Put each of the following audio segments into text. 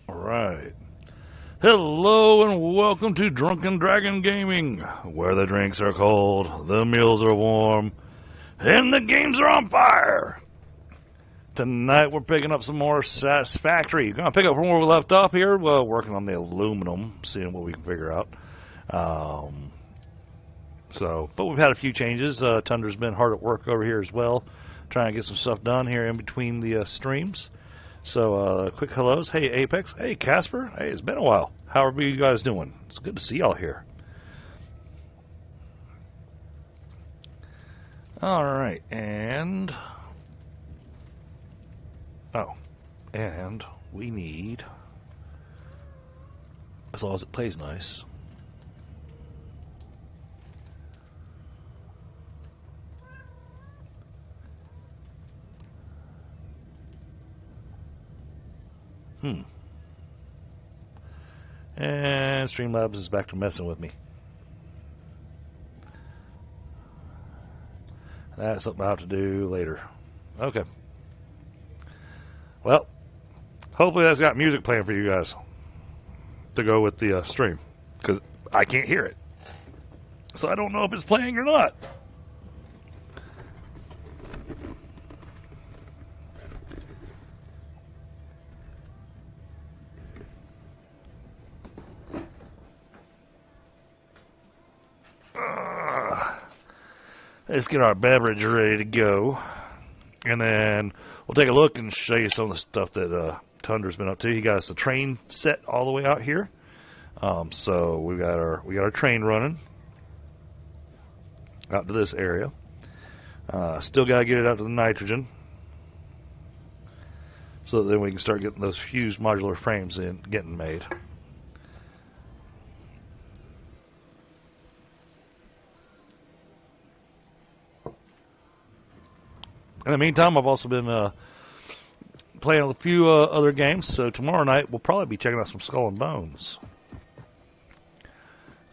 Alright. Hello and welcome to Drunken Dragon Gaming, where the drinks are cold, the meals are warm, and the games are on fire! Tonight we're picking up some more Satisfactory. Gonna pick up from where we left off here, working on the aluminum, seeing what we can figure out. But we've had a few changes. Tundra's been hard at work over here as well, trying to get some stuff done here in between the streams. So, quick hellos. Hey, Apex. Hey, Casper. Hey, it's been a while. How are you guys doing? It's good to see y'all here. Alright, and... Oh, and we need... As long as it plays nice... And Streamlabs is back to messing with me. That's something I'll have to do later. Okay. Well, hopefully that's got music playing for you guys to go with the stream, because I can't hear it. So I don't know if it's playing or not. let's get our beverage ready to go. And then we'll take a look and show you some of the stuff that Tundra's been up to. He got us a train set all the way out here. So we got our train running out to this area. Still got to get it out to the nitrogen, so that then we can start getting those fused modular frames getting made. In the meantime, I've also been playing a few other games, so tomorrow night we'll probably be checking out some Skull and Bones.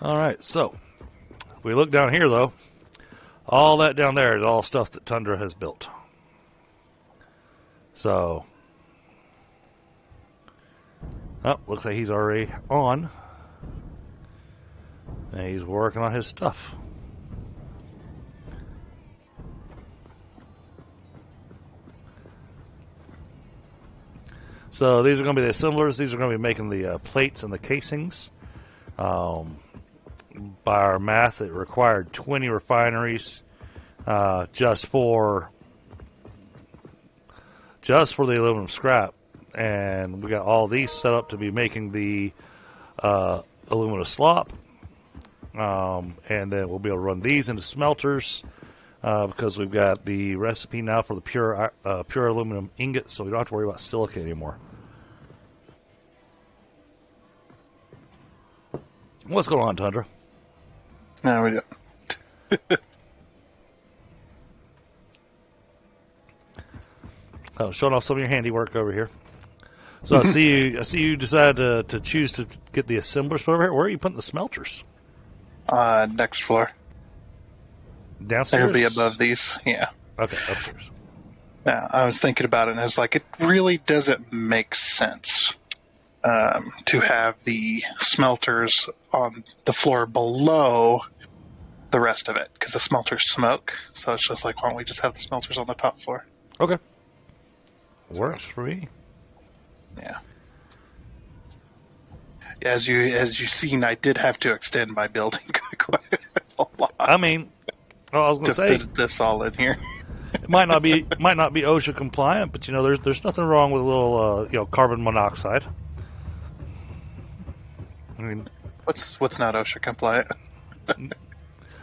Alright, so if we look down here, though, all that down there is all stuff that Tundra has built. So, looks like he's already on, and he's working on his stuff. So these are going to be the assemblers. These are going to be making the plates and the casings. By our math, it required 20 refineries just for the aluminum scrap, and we got all these set up to be making the aluminum slop, and then we'll be able to run these into smelters because we've got the recipe now for the pure aluminum ingot, so we don't have to worry about silica anymore. What's going on, Tundra? No, we don't. Showing off some of your handiwork over here. So I see you decided to choose to get the assemblers over here. Where are you putting the smelters? Next floor. Downstairs? They'll be above these, yeah. Okay, upstairs. Yeah, I was thinking about it, and I was like, it really doesn't make sense to have the smelters on the floor below the rest of it, because the smelters smoke. So it's just like, why don't we just have the smelters on the top floor? Okay. Works for me. Yeah. As you seen, I did have to extend my building quite a lot. I mean, I was going to say fit this all in here. It might not be OSHA compliant, but there's nothing wrong with a little carbon monoxide. I mean, what's not OSHA compliant?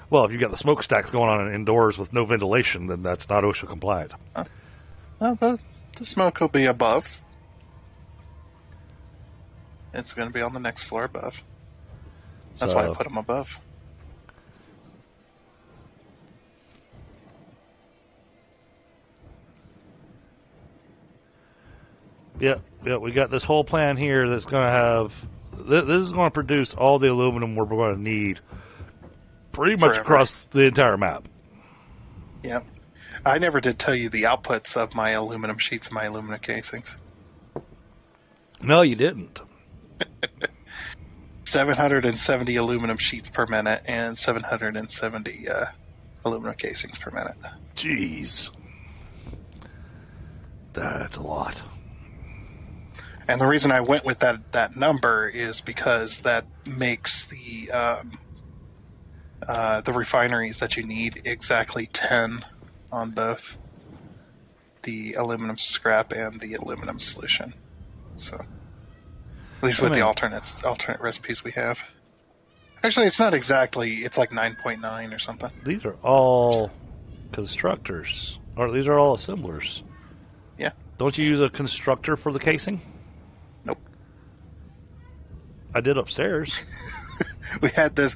Well, if you've got the smokestacks going on indoors with no ventilation, then that's not OSHA compliant. Well, the smoke will be above. It's going to be on the next floor above. That's why I put them above. Yeah, we got this whole plan here that's going to have... This is going to produce all the aluminum we're going to need pretty much across the entire map. Yep. I never did tell you the outputs of my aluminum sheets and my aluminum casings. No, you didn't. 770 aluminum sheets per minute and 770 aluminum casings per minute. Jeez. That's a lot. And the reason I went with that number is because that makes the refineries that you need exactly 10 on both the aluminum scrap and the aluminum solution. So, at least with the alternate recipes we have. Actually, it's not exactly. It's like 9.9 or something. These are all constructors, or these are all assemblers. Yeah. Don't you use a constructor for the casing? Nope. I did upstairs. We had this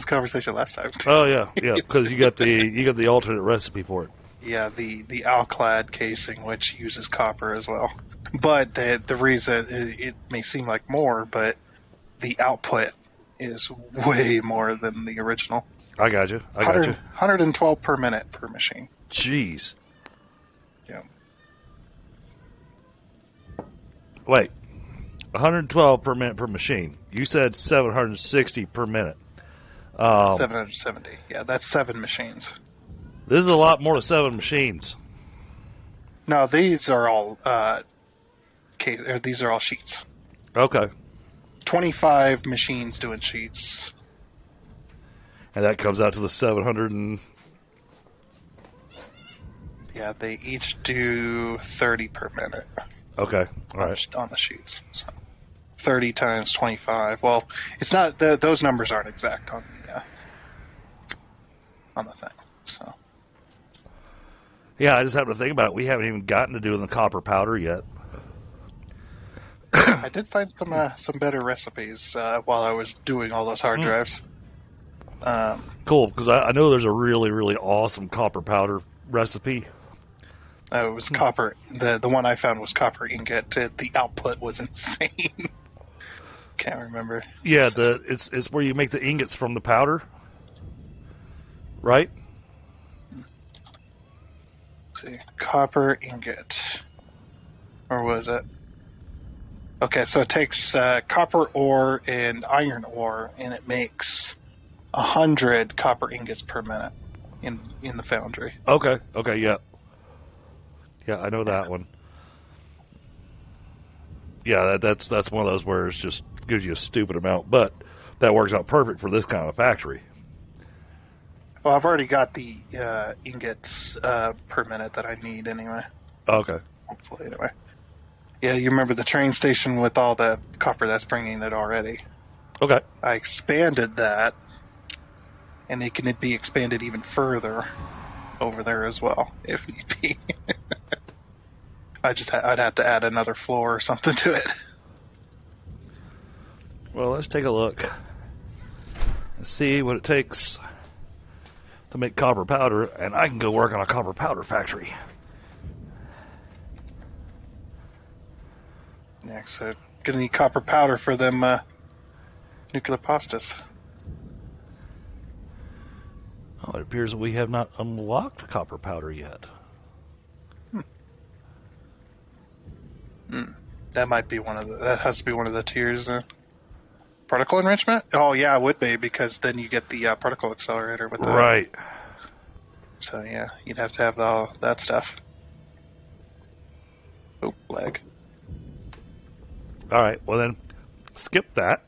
conversation last time. Oh yeah, because you got the alternate recipe for it. Yeah, the Alclad casing, which uses copper as well. But the reason it may seem like more, but the output is way more than the original. I got you. 112 per minute per machine. Jeez. Yeah. Wait. 112 per minute per machine. You said 760 per minute. 770. Yeah, that's 7 machines. This is a lot more than 7 machines. No, these are all these are all sheets. Okay. 25 machines doing sheets. And that comes out to the 700 and Yeah, they each do 30 per minute. Okay, all right. On the sheets. So 30 times 25. Well, it's not those numbers aren't exact on the thing. So Yeah, I just happened to think about it. We haven't even gotten to doing the copper powder yet. I did find some better recipes while I was doing all those hard drives. Cool, because I know there's a really, really awesome copper powder recipe. It was copper. The one I found was copper ingot. The output was insane. Can't remember. Yeah, it's where you make the ingots from the powder, right? Let's see, copper ingot, or was it? Okay, so it takes copper ore and iron ore, and it makes 100 copper ingots per minute in the foundry. Okay, yeah. Yeah, I know that one. Yeah, that's one of those where it just gives you a stupid amount, but that works out perfect for this kind of factory. Well, I've already got the ingots per minute that I need anyway. Okay. Hopefully, anyway. Yeah, you remember the train station with all the copper that's bringing it already. Okay. I expanded that, and it can be expanded even further over there as well, if need be. I'd have to add another floor or something to it. Well, let's take a look and see what it takes to make copper powder, and I can go work on a copper powder factory. Yeah, so gonna need copper powder for them nuclear pastas. Oh, it appears that we have not unlocked copper powder yet. That might be that has to be one of the tiers. Particle enrichment? Oh yeah, it would be, because then you get the particle accelerator with that. Right. So yeah, you'd have to have all that stuff. Oh, lag. All right. Well then, skip that.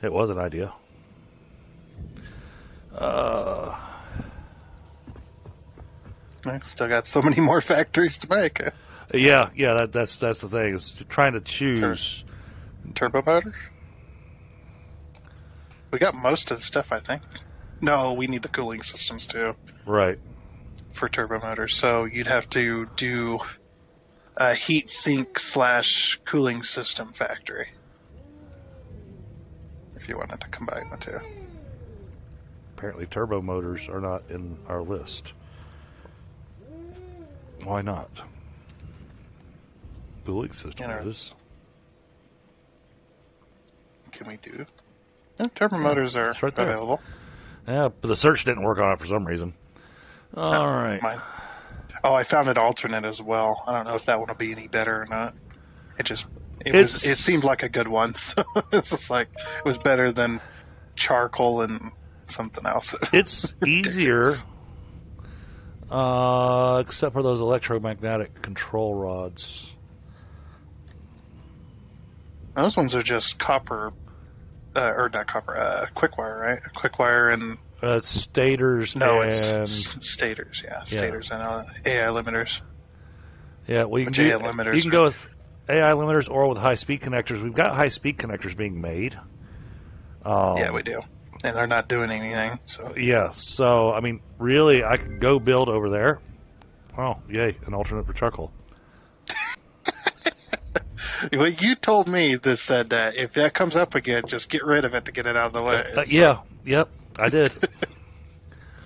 It was an idea. I still got so many more factories to make. Yeah. That's the thing. Is trying to choose Turbo powder? We got most of the stuff, I think. No, we need the cooling systems too. Right. For turbo motors. So you'd have to do a heat sink / cooling system factory if you wanted to combine the two. Apparently turbo motors are not in our list. Why not? Cooling system is. Can we do? Yeah, turbo motors are right there. available. Yeah, but the search didn't work on it for some reason. All right. Mine. Oh, I found an alternate as well. I don't know if that one will be any better or not. It seemed like a good one. So it's just like it was better than charcoal and something else. It's easier, except for those electromagnetic control rods. Those ones are just copper, or not copper, quick wire, right? Quick wire and stators it's stators, yeah. Stators and AI limiters. Yeah, well, you can go with AI limiters or with high-speed connectors. We've got high-speed connectors being made. Yeah, we do. And they're not doing anything. So yeah, so, I mean, really, I could go build over there. Oh, yay, an alternate for charcoal. Well, you told me that if that comes up again, just get rid of it to get it out of the way. Yep, I did.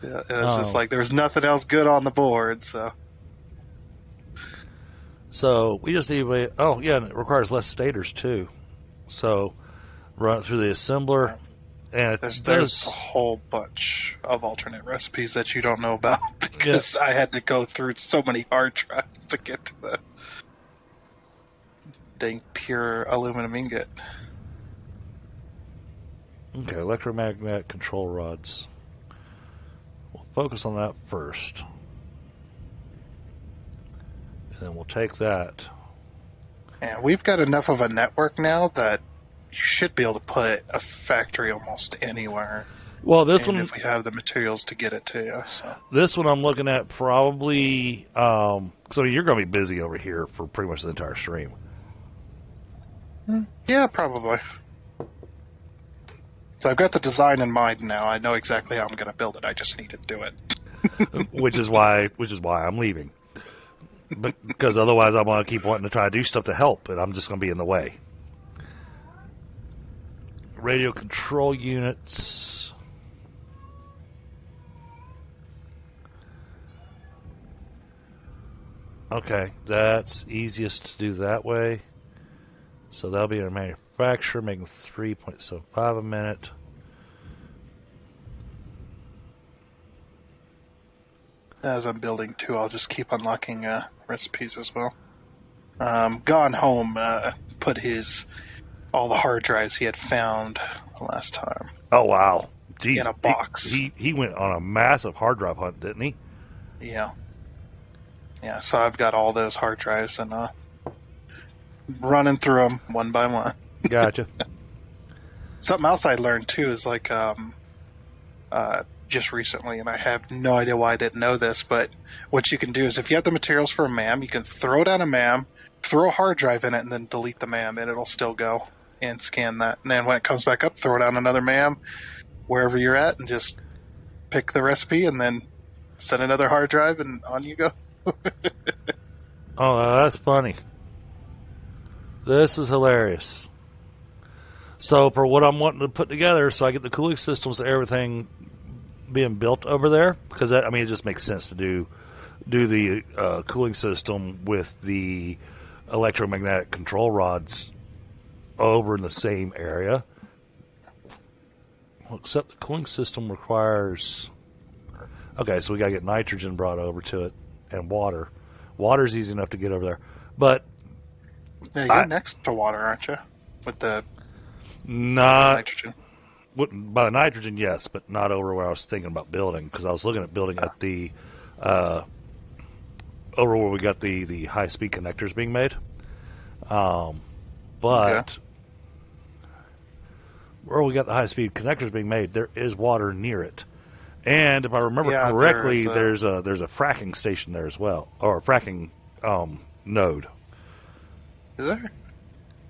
Yeah, it was just like there was nothing else good on the board, so. So we just need and it requires less stators too. So run it through the assembler, and there's a whole bunch of alternate recipes that you don't know about because I had to go through so many hard drives to get to the dang pure aluminum ingot. Okay, electromagnetic control rods. We'll focus on that first. And then we'll take that. And we've got enough of a network now that you should be able to put a factory almost anywhere. Well, this and one, if we have the materials to get it to you. So. this one I'm looking at probably. So you're going to be busy over here for pretty much the entire stream. Yeah, probably. So I've got the design in mind now. I know exactly how I'm going to build it. I just need to do it. which is why I'm leaving. But because otherwise I'm going to keep wanting to try to do stuff to help, and I'm just going to be in the way. Radio control units. Okay, that's easiest to do that way. So that'll be our manufacturer making 3.75 a minute. As I'm building too, I'll just keep unlocking recipes as well. Gone Home put all the hard drives he had found last time. Oh wow, jeez, in a box. He went on a massive hard drive hunt, didn't he? Yeah. Yeah. So I've got all those hard drives and running through them one by one. Gotcha. Something else I learned too is like just recently, and I have no idea why I didn't know this, but what you can do is if you have the materials for a MAM, you can throw down a MAM, throw a hard drive in it, and then delete the MAM, and it'll still go and scan that. And then when it comes back up, throw down another MAM wherever you're at, and just pick the recipe, and then send another hard drive, and on you go. Oh, that's funny. This is hilarious. So for what I'm wanting to put together, so I get the cooling systems and everything being built over there, because that, I mean, it just makes sense to do the cooling system with the electromagnetic control rods over in the same area. Well, except the cooling system requires. Okay, so we gotta get nitrogen brought over to it and water. Water's easy enough to get over there, but Yeah, you're next to water, aren't you? With the nitrogen. By the nitrogen, yes, but not over where I was thinking about building, because I was looking at building at the over where we got the high speed connectors being made. But where we got the high speed connectors being made, there is water near it, and if I remember correctly, there's a fracking station there as well, or a fracking node. Is there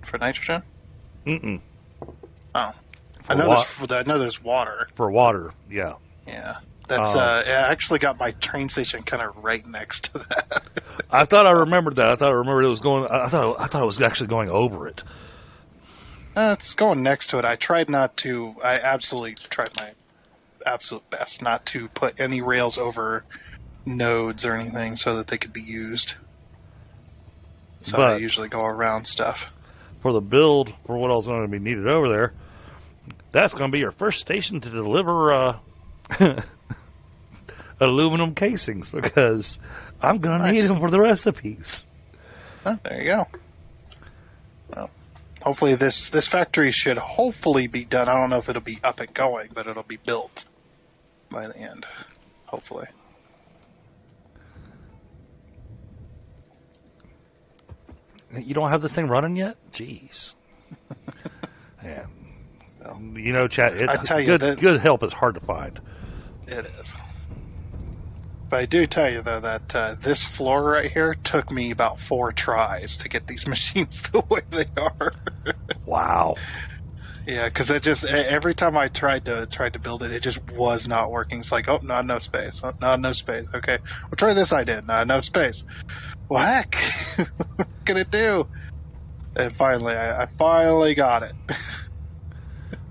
for nitrogen? Mm-mm. Oh. I know there's water. For water, yeah. Yeah. That's I actually got my train station kind of right next to that. I thought I remembered that. I thought it was going. I thought it was actually going over it. It's going next to it. I absolutely tried my absolute best not to put any rails over nodes or anything so that they could be used. So I usually go around stuff. For the build, for what else is going to be needed over there, that's going to be your first station to deliver aluminum casings, because I'm going to need them for the recipes. Oh, there you go. Well, hopefully this factory should hopefully be done. I don't know if it'll be up and going, but it'll be built by the end. Hopefully. You don't have this thing running yet? Jeez. Yeah. You know, chat. I tell you, good help is hard to find. It is. But I do tell you, though, that this floor right here took me about 4 tries to get these machines the way they are. Wow. Yeah, because it just every time I tried to build it, it just was not working. It's like, oh, no space. Oh, no space. Okay, well, try this. I did. No space. Well, heck, what can it do? And finally, I finally got it.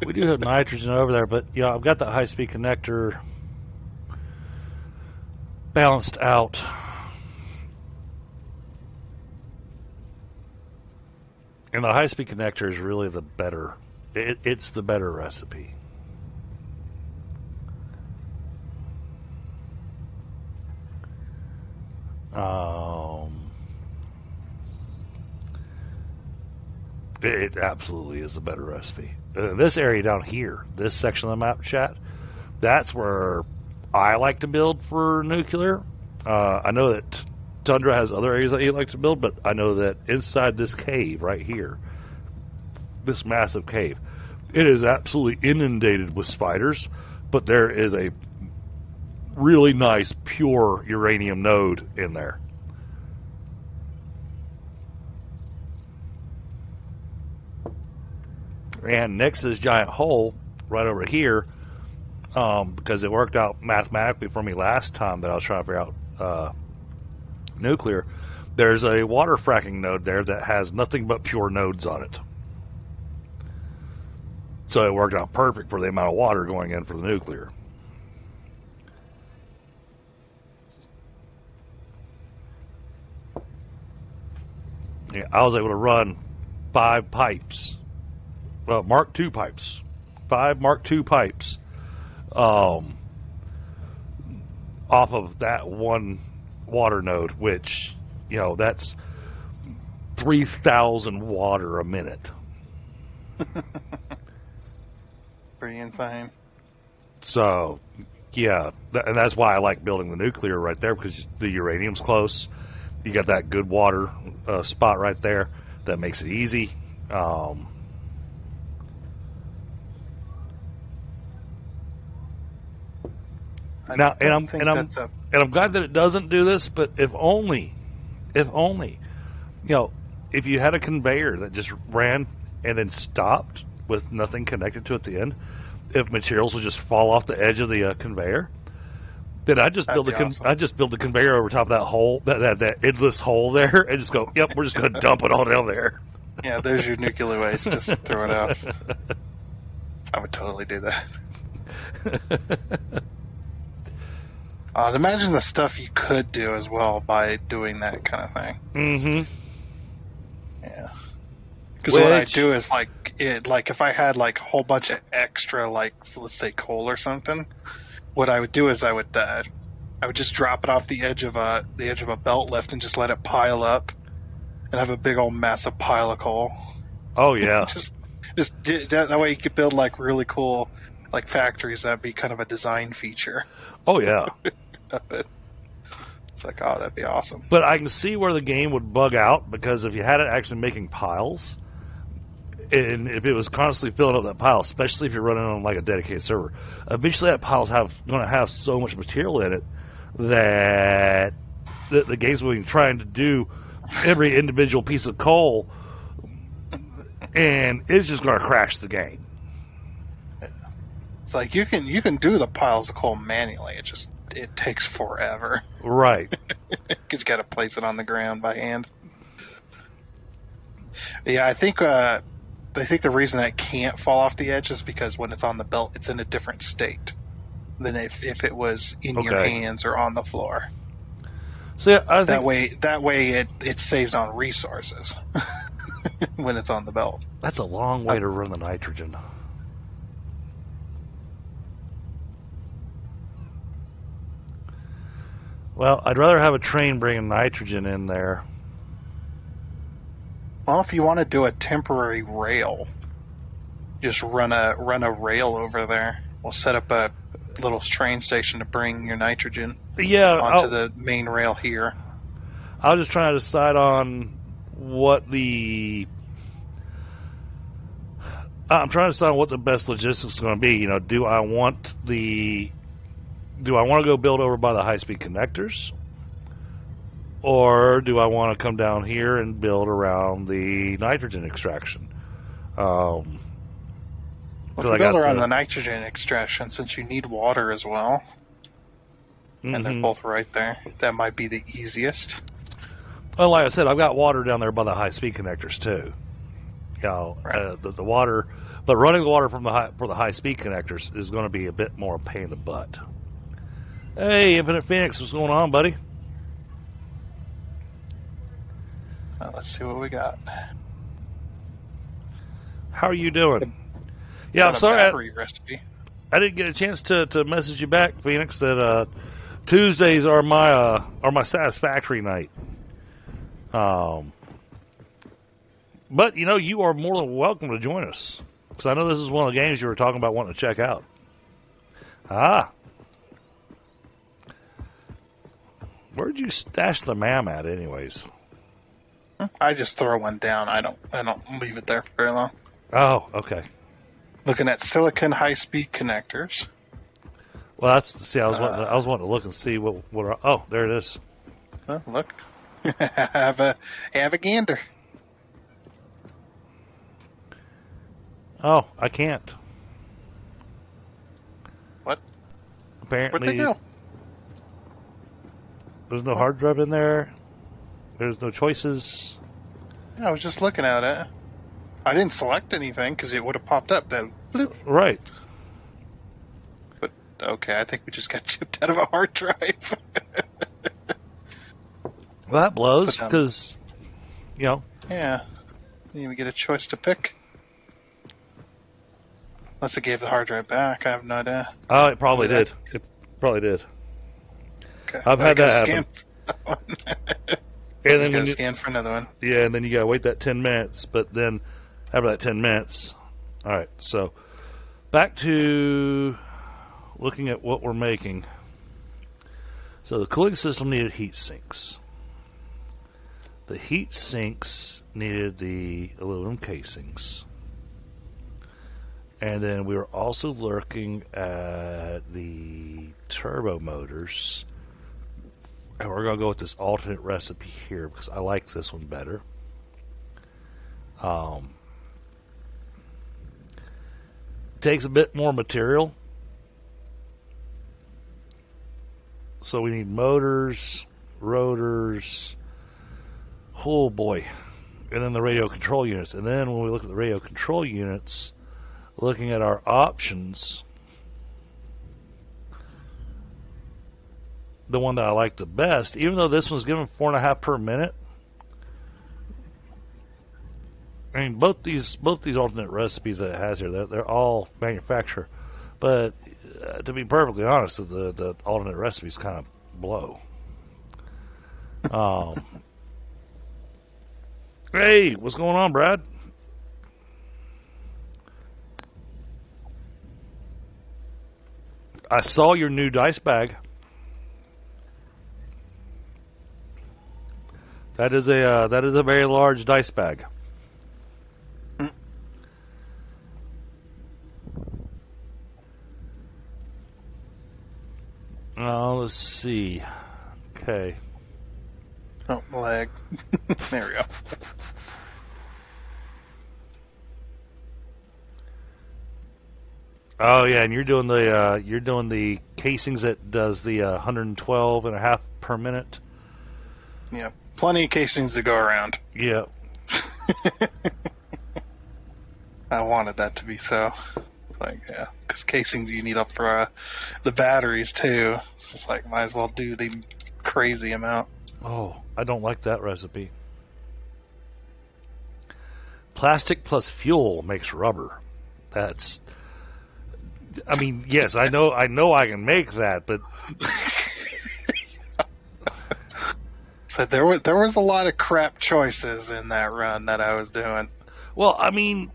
We do have nitrogen over there, but yeah, I've got the high-speed connector balanced out. And the high-speed connector is really the better. It's the better recipe. It absolutely is the better recipe. This area down here, this section of the map, chat, that's where I like to build for nuclear. I know that Tundra has other areas that he likes to build, but I know that inside this cave right here, this massive cave, it is absolutely inundated with spiders, but there is a really nice pure uranium node in there. And next to this giant hole right over here, because it worked out mathematically for me last time that I was trying to figure out nuclear, there's a water fracking node there that has nothing but pure nodes on it. So it worked out perfect for the amount of water going in for the nuclear. Yeah, I was able to run 5 pipes. Mark II pipes. 5 Mark II pipes off of that one water node, which, that's 3,000 water a minute. Pretty insane. So, yeah, and that's why I like building the nuclear right there, because the uranium's close. You got that good water spot right there that makes it easy. I'm glad that it doesn't do this, but if only, if you had a conveyor that just ran and then stopped with nothing connected to it at the end, if materials would just fall off the edge of the conveyor, then I just build the conveyor over top of that hole, that endless hole there, and just go, yep, we're just going to dump it all down there. Yeah, there's your nuclear waste. Just throw it out. I would totally do that. Imagine the stuff you could do as well by doing that kind of thing. Mm-hmm. Yeah. Because what I do is like if I had like a whole bunch of extra, like, so let's say coal or something, what I would do is I would just drop it off the edge of a belt lift and just let it pile up, and have a big old massive pile of coal. Oh yeah. just that way you could build like really cool like factories. That'd be kind of a design feature. Oh yeah. It's like, oh, that'd be awesome. But I can see where the game would bug out, because if you had it actually making piles, and if it was constantly filling up that pile, especially if you're running on like a dedicated server, eventually that pile's going to have so much material in it that the game's will be trying to do every individual piece of coal, and it's just going to crash the game. It's like you can do the piles of coal manually. It takes forever. Right. Because you got to place it on the ground by hand. Yeah, I think the reason that can't fall off the edge is because when it's on the belt, it's in a different state than if it was in your hands or on the floor. So yeah, I think that way it saves on resources when it's on the belt. That's a long way to run the nitrogen. Well, I'd rather have a train bringing nitrogen in there. Well, if you want to do a temporary rail, just run a rail over there. We'll set up a little train station to bring your nitrogen onto the main rail here. I was just trying to decide on what the best logistics is going to be. Do I want to go build over by the high-speed connectors, or do I want to come down here and build around the nitrogen extraction? If you build around the nitrogen extraction, since you need water as well, and they're both right there, that might be the easiest. Well, like I said, I've got water down there by the high-speed connectors too. The water, but running the water for the high-speed connectors is going to be a bit more pain in the butt. Hey, Infinite Phoenix, what's going on, buddy? Let's see what we got. How are you doing? Yeah, I'm sorry. Recipe. I didn't get a chance to message you back, Phoenix. That Tuesdays are my Satisfactory night. But you are more than welcome to join us, because I know this is one of the games you were talking about wanting to check out. Where'd you stash the MAM at, anyways? I just throw one down. I don't leave it there for very long. Oh, okay. Looking at silicon high-speed connectors. Well, I was wanting to look and see what. Oh, there it is. Well, look. have a gander. Oh, I can't. What? Apparently, Where'd they go? there's no hard drive in there. There's no choices. I was just looking at it. I didn't select anything because it would have popped up. That bloop. Right. But okay, I think we just got chipped out of a hard drive. Well, that blows because, Yeah. Didn't even get a choice to pick. Unless it gave the hard drive back. I have no idea. Oh, it probably did. It probably did. Okay. I've had that happen. And then when you scan for another one. Yeah, and then you gotta wait that 10 minutes. But then after that 10 minutes, all right. So back to looking at what we're making. So the cooling system needed heat sinks. The heat sinks needed the aluminum casings. And then we were also looking at the turbo motors. And we're going to go with this alternate recipe here because I like this one better. Takes a bit more material. So we need motors, rotors, oh boy, and then the radio control units. And then when we look at the radio control units, looking at our options, the one that I like the best, even though this one's given 4.5 per minute. I mean, both these alternate recipes that it has here, they're all manufacturer. But to be perfectly honest, the alternate recipes kind of blow. Hey, what's going on, Brad? I saw your new dice bag. That is a very large dice bag. Let's see. Okay. Oh, lag. There we go. Oh yeah, and you're doing the casings that does the 112.5 per minute. Yeah, plenty of casings to go around. Yeah. I wanted that to be so. Like, yeah, because casings you need up for the batteries too. It's just like, might as well do the crazy amount. Oh, I don't like that recipe. Plastic plus fuel makes rubber. That's. I mean, yes, I know I can make that, but. So there was a lot of crap choices in that run that I was doing. Well, I mean,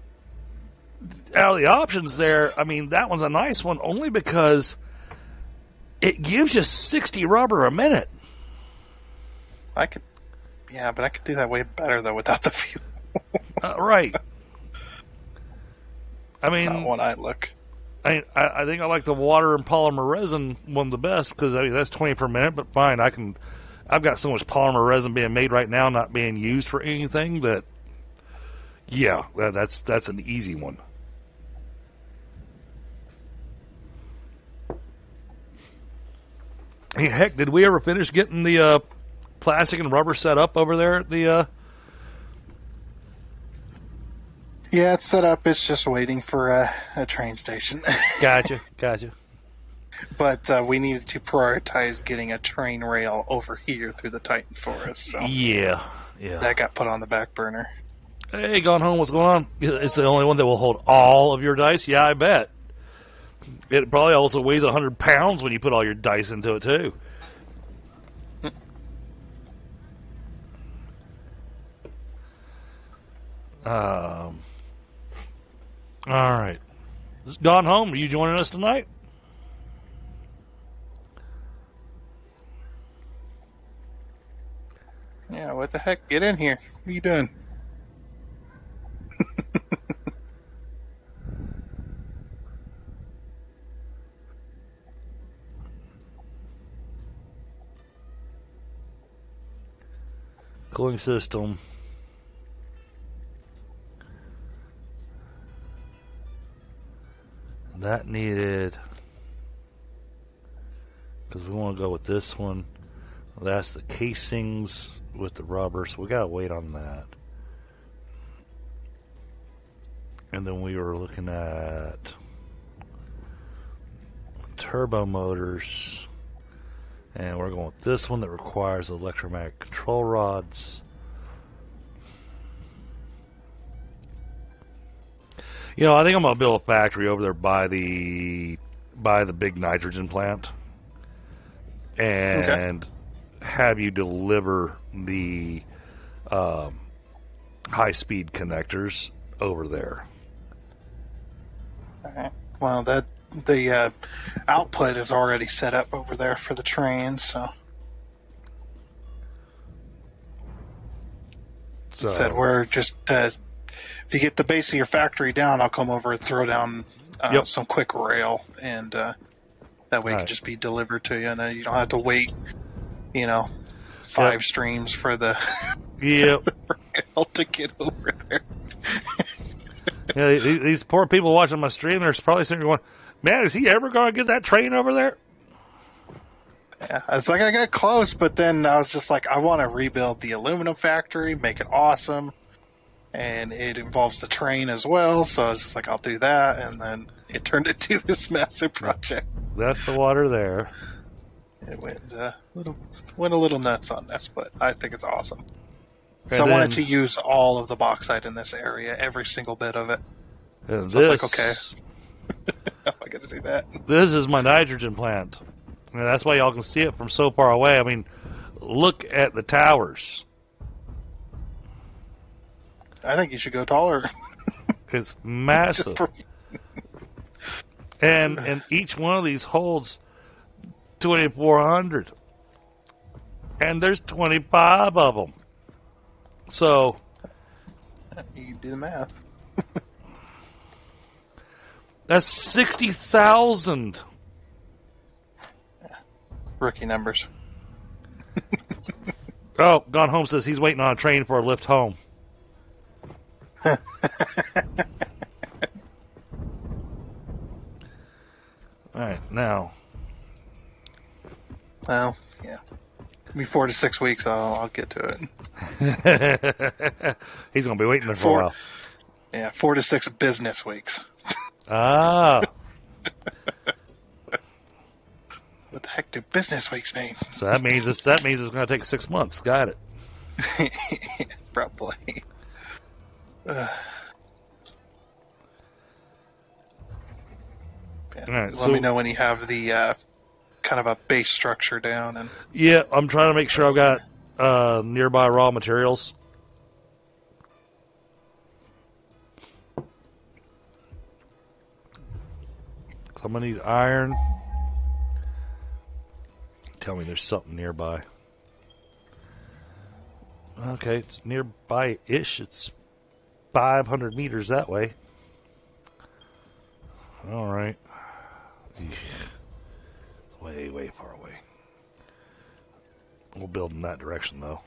out of the options there, I mean, that one's a nice one only because it gives you 60 rubber a minute. But I could do that way better though without the fuel. Right. I mean, not one I look. I think I like the water and polymer resin one the best because I mean that's 20 per minute, but fine, I've got so much polymer resin being made right now, not being used for anything that, yeah, that's an easy one. Hey, heck, did we ever finish getting the plastic and rubber set up over there at the? Yeah, it's set up. It's just waiting for a train station. Gotcha. But we needed to prioritize getting a train rail over here through the Titan Forest. So yeah. That got put on the back burner. Hey, Gone Home, what's going on? It's the only one that will hold all of your dice? Yeah, I bet. It probably also weighs 100 pounds when you put all your dice into it, too. All right. Gone Home, are you joining us tonight? Yeah, what the heck? Get in here. What are you doing? cooling system. That needed, because we want to go with this one. That's the casings with the rubber, so we gotta wait on that. And then we were looking at turbo motors, and we're going with this one that requires electromagnetic control rods. You know, I think I'm gonna build a factory over there by the big nitrogen plant, and have you deliver the high-speed connectors over there. Okay. Well, the output is already set up over there for the trains, so. Said we're just if you get the base of your factory down, I'll come over and throw down some quick rail, and that way it can just be delivered to you, and then you don't have to wait, 5 streams for the, the rail to get over there. Yeah, these poor people watching my stream, they're probably sitting there going, man, is he ever going to get that train over there? Yeah, it's like I got close, but then I was just like, I want to rebuild the aluminum factory, make it awesome, and it involves the train as well, so I was just like, I'll do that, and then it turned into this massive project. That's the water there. It went a little nuts on this, but I think it's awesome. And so I wanted to use all of the bauxite in this area, every single bit of it. And so I was like, okay, how am I going to do that? This is my nitrogen plant. And that's why y'all can see it from so far away. I mean, look at the towers. I think you should go taller. It's massive. and each one of these holds 2,400. And there's 25 of them. So you can do the math. That's 60,000. Rookie numbers. Oh, Gone Home says he's waiting on a train for a lift home. All right, now. Well, yeah. Maybe 4 to 6 weeks, I'll get to it. He's going to be waiting there for a while. Yeah, 4 to 6 business weeks. Ah. What the heck do business weeks mean? So that means it's going to take 6 months. Got it. Probably. Right, Let me know when you have the kind of a base structure down. And yeah, I'm trying to make sure I've got nearby raw materials. I'm going to need iron. Tell me there's something nearby. Okay, it's nearby-ish. It's 500 meters that way. All right. Way, way far away. We'll build in that direction, though.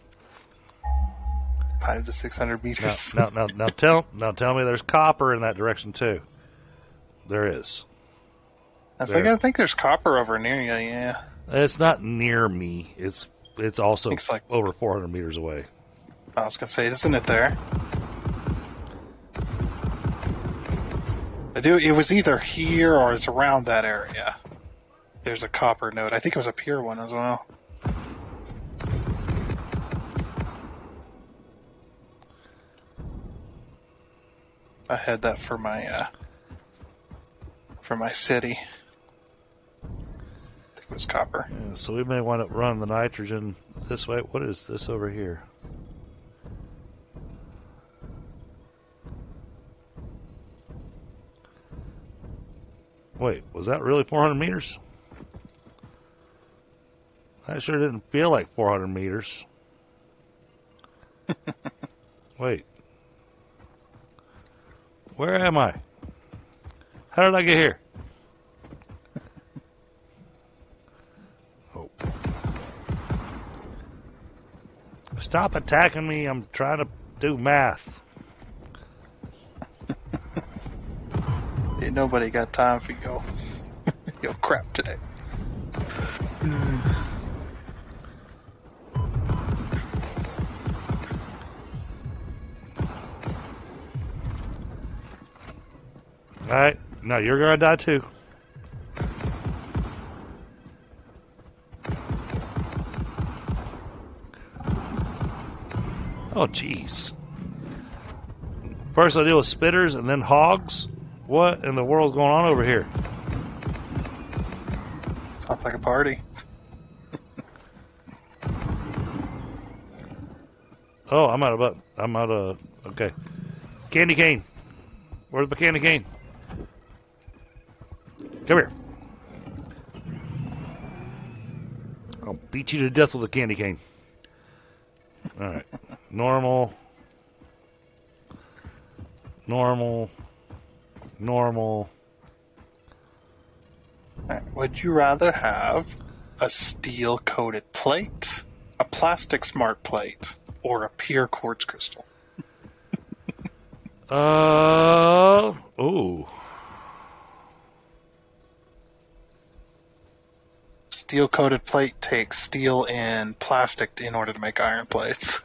500 to 600 meters. Now tell me there's copper in that direction, too. There is. I think there's copper over near you, yeah. It's not near me. It's also like over 400 meters away. I was going to say, isn't it there? It was either here or it's around that area. There's a copper node. I think it was a pure one as well. I had that for my city. I think it was copper. Yeah, so we may want to run the nitrogen this way. What is this over here? Wait, was that really 400 meters? That sure didn't feel like 400 meters. Wait. Where am I? How did I get here? Oh. Stop attacking me. I'm trying to do math. Ain't nobody got time for your crap today. Alright, now you're gonna die too. Oh, jeez. First I deal with spitters and then hogs? What in the world's going on over here? Sounds like a party. Oh, I'm out of, okay. Candy cane. Where's my candy cane? Come here. I'll beat you to death with a candy cane. Alright. Normal. Normal. Normal. Right. Would you rather have a steel-coated plate, a plastic smart plate, or a pure quartz crystal? Ooh. Steel-coated plate takes steel and plastic in order to make iron plates.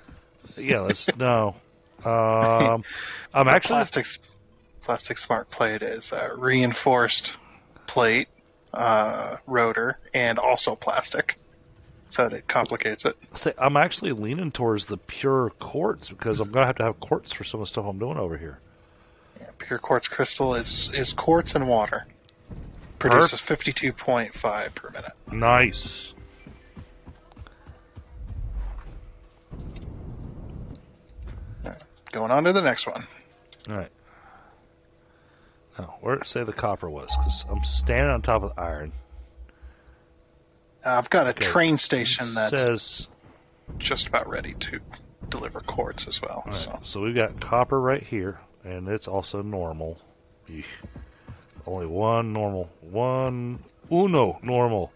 Yeah, no. I'm actually... Plastic smart plate is a reinforced plate, rotor, and also plastic. So it complicates it. Say, I'm actually leaning towards the pure quartz because I'm going to have quartz for some of the stuff I'm doing over here. Yeah, pure quartz crystal is quartz and water. Produces 52.5 per minute. Nice. Right. Going on to the next one. All right. Now, where did it say the copper was? Because I'm standing on top of the iron. I've got a train station that says just about ready to deliver quartz as well. Right, so we've got copper right here, and it's also normal. Eesh. Only one normal. Normal.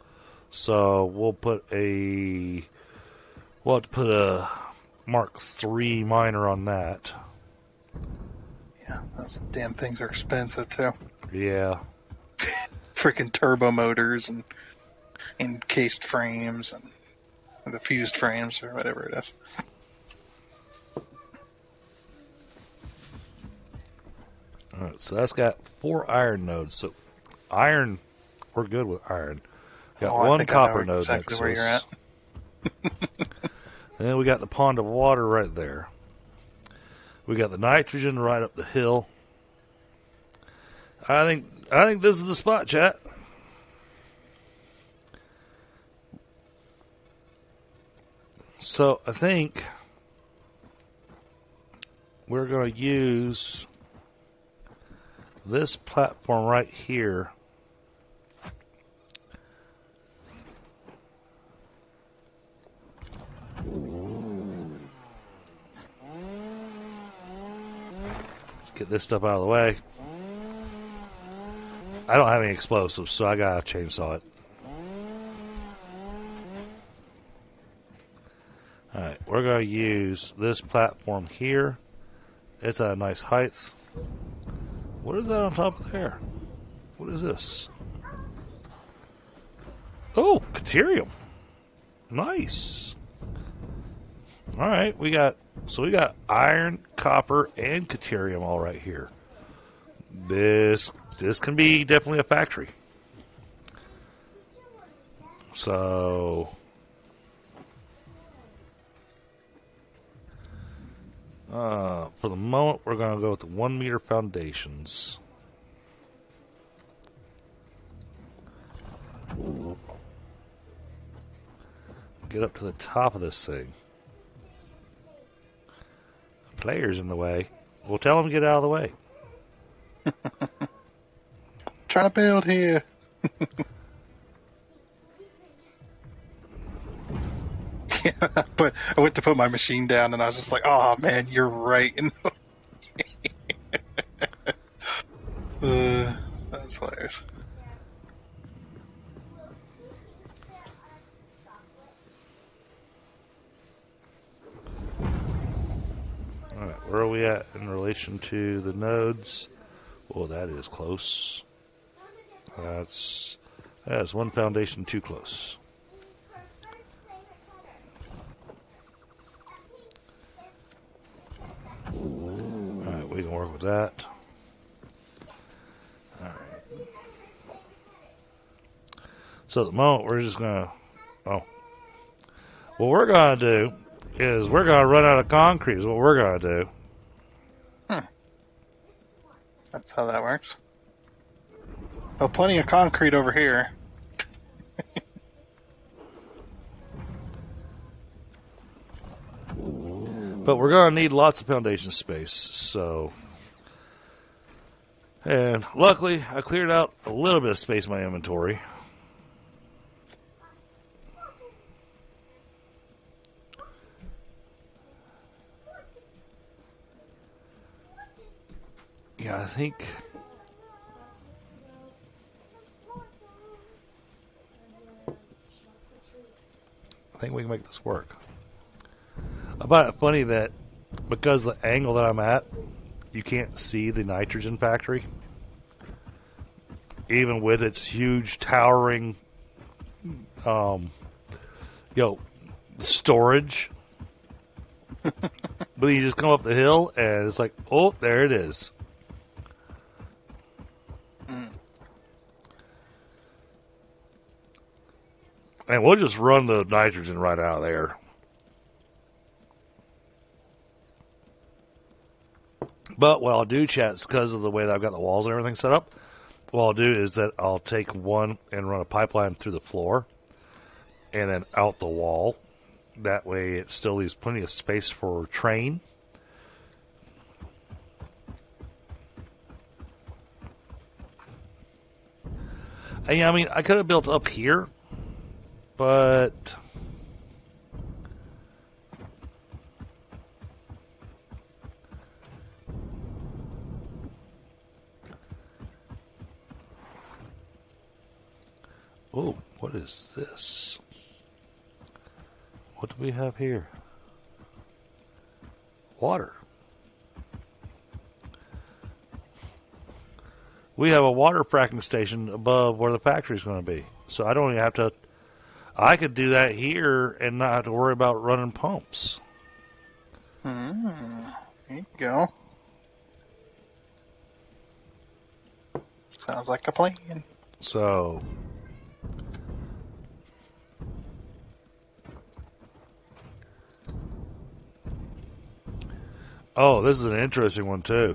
So we'll have to put a Mark III miner on that. Yeah, those damn things are expensive too. Yeah. Freaking turbo motors and encased frames and the fused frames or whatever it is. Alright, so that's got 4 iron nodes. So iron, we're good with iron. Got one copper node exactly next where to you're us. at. And then we got the pond of water right there. We got the nitrogen right up the hill. I think this is the spot, chat. So I think we're going to use this platform right here. Let's get this stuff out of the way. I don't have any explosives, so I gotta chainsaw it. Alright, we're gonna use this platform here. It's at a nice height. What is that on top of there? What is this? Oh, Caterium. Nice. Alright, we got iron, copper, and Caterium all right here. This can be definitely a factory. So for the moment, we're going to go with the 1 meter foundations. Get up to the top of this thing. The player's in the way. We'll tell him to get out of the way. Trying to build here. Yeah, but I went to put my machine down and I was just like, oh man, you're right. That's hilarious. where are we at in relation to the nodes? Oh, that is close. That's one foundation too close. Alright, we can work with that. Alright. So at the moment, we're just going to... Oh. What we're going to do is we're going to run out of concrete is what we're going to do. That's how that works. Well, plenty of concrete over here. But we're going to need lots of foundation space, so... And luckily, I cleared out a little bit of space in my inventory. Yeah, I think we can make this work. I find it funny that because the angle that I'm at, you can't see the nitrogen factory. Even with its huge towering storage. But you just come up the hill and it's like, oh, there it is. And we'll just run the nitrogen right out of there. But what I'll do, chat, is because of the way that I've got the walls and everything set up, what I'll do is that I'll take one and run a pipeline through the floor and then out the wall. That way it still leaves plenty of space for train. And, I mean, I could have built up here, but... Oh, what is this? What do we have here? Water. We have a water fracking station above where the factory's going to be. So I don't even have to... I could do that here and not have to worry about running pumps. There you go. Sounds like a plan. So... Oh, this is an interesting one, too.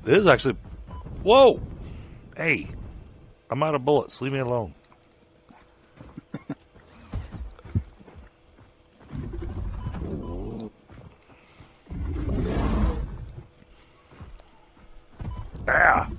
This is actually... Whoa! Hey, I'm out of bullets. Leave me alone. Ah!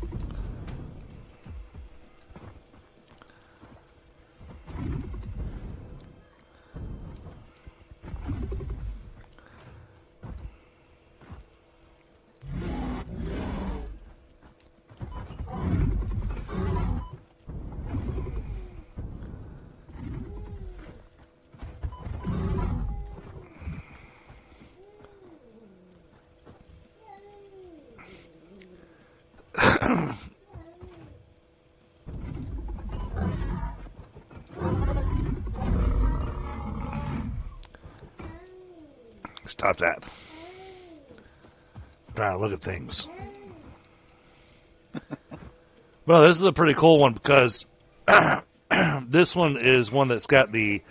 Stop that. I'm trying to look at things. Well, this is a pretty cool one because this one is one that's got the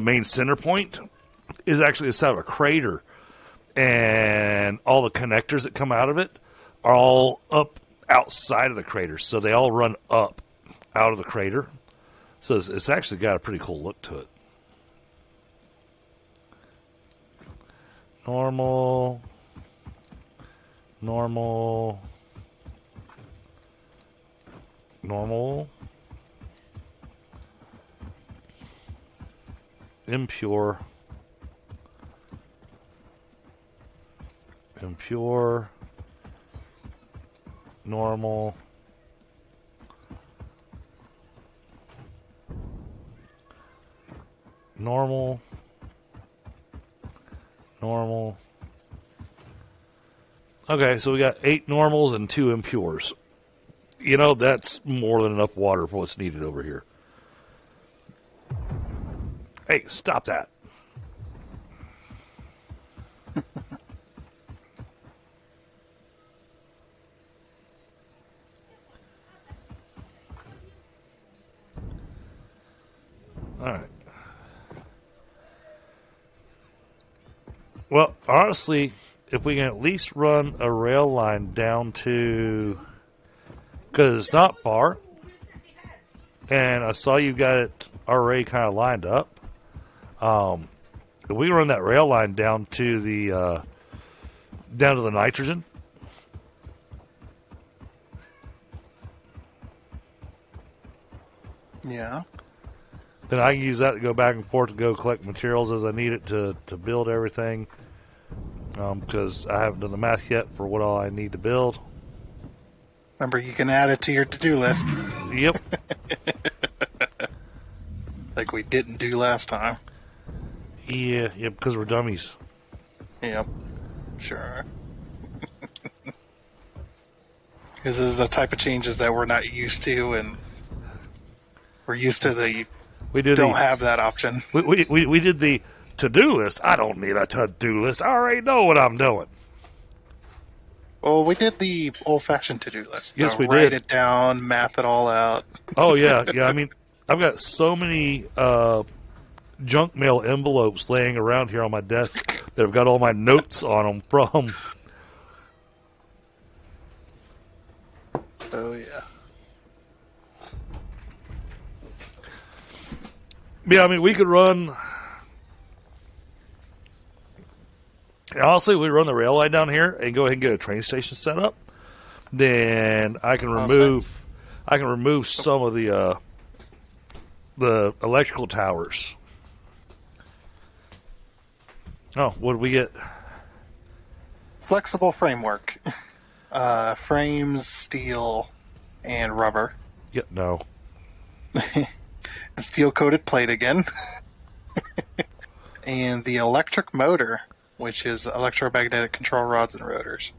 main center point is actually inside of a crater, and all the connectors that come out of it are all up outside of the crater, so they all run up out of the crater. So it's actually got a pretty cool look to it. Normal, normal, normal, impure, impure, normal, normal. Normal. Okay, so we got 8 normals and 2 impures. You know, that's more than enough water for what's needed over here. Hey, stop that. Alright. Well, honestly, if we can at least run a rail line down to... Because it's not far. And I saw you got it already kind of lined up. If we run that rail line down to the nitrogen... Yeah. Then I can use that to go back and forth to go collect materials as I need it to build everything. Because I haven't done the math yet for what all I need to build. Remember, you can add it to your to-do list. Yep. Like we didn't do last time. Yeah, because we're dummies. Yep. Sure. Because this is the type of changes that we're not used to, and we're used to don't have that option. We did the to-do list. I don't need a to-do list. I already know what I'm doing. Well, we did the old-fashioned to-do list. Yes, we did. Write it down, map it all out. Oh, yeah. I mean, I've got so many junk mail envelopes laying around here on my desk that have got all my notes on them from... Oh, yeah. Yeah, I mean, we could run... Honestly, we run the rail line down here and go ahead and get a train station set up. Then I can remove some of the electrical towers. Oh, what did we get? Flexible framework. Frames, steel, and rubber. Yeah, no. The steel-coated plate again. And the electric motor, which is electromagnetic control rods and rotors.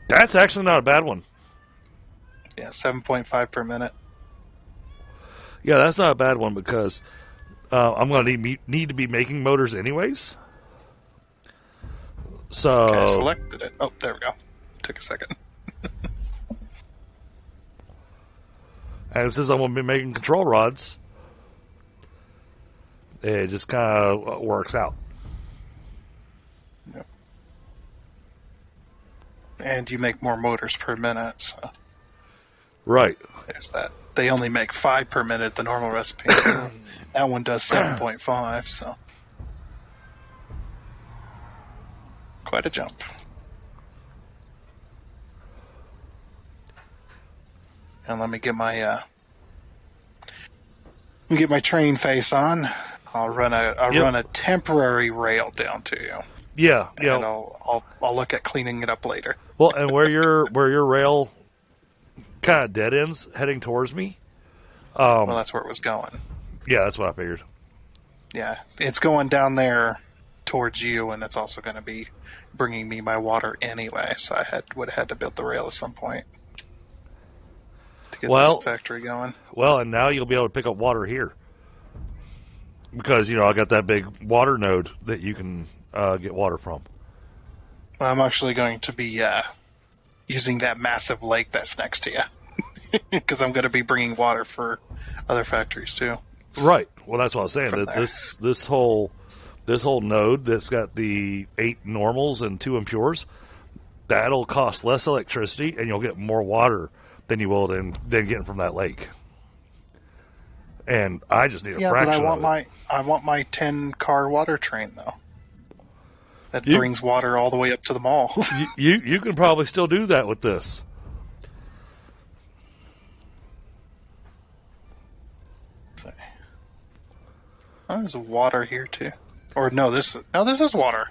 That's actually not a bad one. Yeah, 7.5 per minute. Yeah, that's not a bad one because I'm going to need to be making motors anyways. So Okay, I selected it. Oh, there we go. Took a second. And since I'm going to be making control rods, it just kind of works out. Yep. And you make more motors per minute, so Right. there's that. They only make 5 per minute, the normal recipe. That one does 7.5, so quite a jump. And let me get my train face on. I'll run a temporary rail down to you. Yeah, yeah. And I'll look at cleaning it up later. Well, and where your rail kind of dead ends heading towards me. Well, that's where it was going. Yeah, that's what I figured. Yeah, it's going down there towards you, and it's also going to be bringing me my water anyway. So I would have had to build the rail at some point to get this factory going. Well, and now you'll be able to pick up water here because I got that big water node that you can get water from. Well, I'm actually going to be using that massive lake that's next to you because I'm going to be bringing water for other factories too. Right. Well, that's what I was saying. That this whole node that's got the 8 normals and 2 impures, that'll cost less electricity, and you'll get more water than you will than getting from that lake. And I just need a fraction but of it. I want my 10-car water train though. That brings water all the way up to the mall. you can probably still do that with this. Oh, there's water here too. Or no, this is water.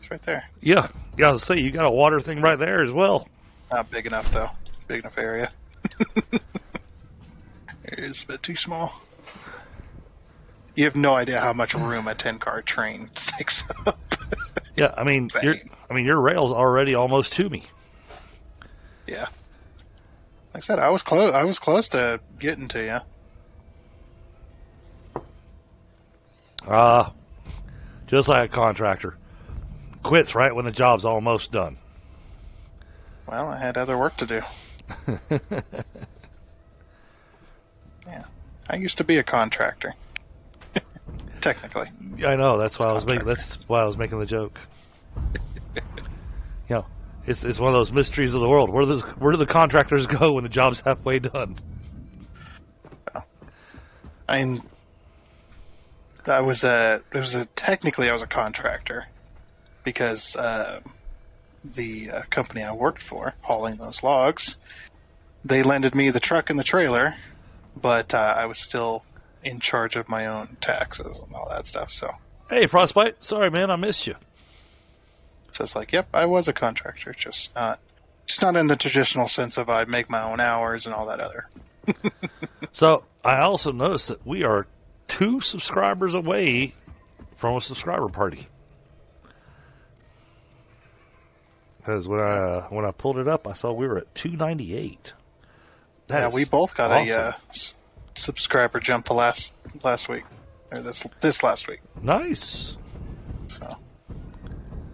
It's right there. Yeah, I was say you got a water thing right there as well. It's not big enough though. Big enough area. It's a bit too small. You have no idea how much room a 10-car train takes up. Yeah, I mean, your rail's already almost to me. Yeah. Like I said, I was close. I was close to getting to you. Just like a contractor. Quits right when the job's almost done. Well, I had other work to do. Yeah. I used to be a contractor. Technically. I know, that's why I was making the joke. It's one of those mysteries of the world. Where do the contractors go when the job's halfway done? Technically I was a contractor because the company I worked for, hauling those logs, they lended me the truck and the trailer, but I was still in charge of my own taxes and all that stuff. So, hey, Frostbite, sorry man, I missed you. So it's like, yep, I was a contractor, just not in the traditional sense of I make my own hours and all that other. So I also noticed that we are 2 subscribers away from a subscriber party. Because when I pulled it up, I saw we were at 298. Yeah, we both got awesome. A subscriber jump the last week, or this last week. Nice. So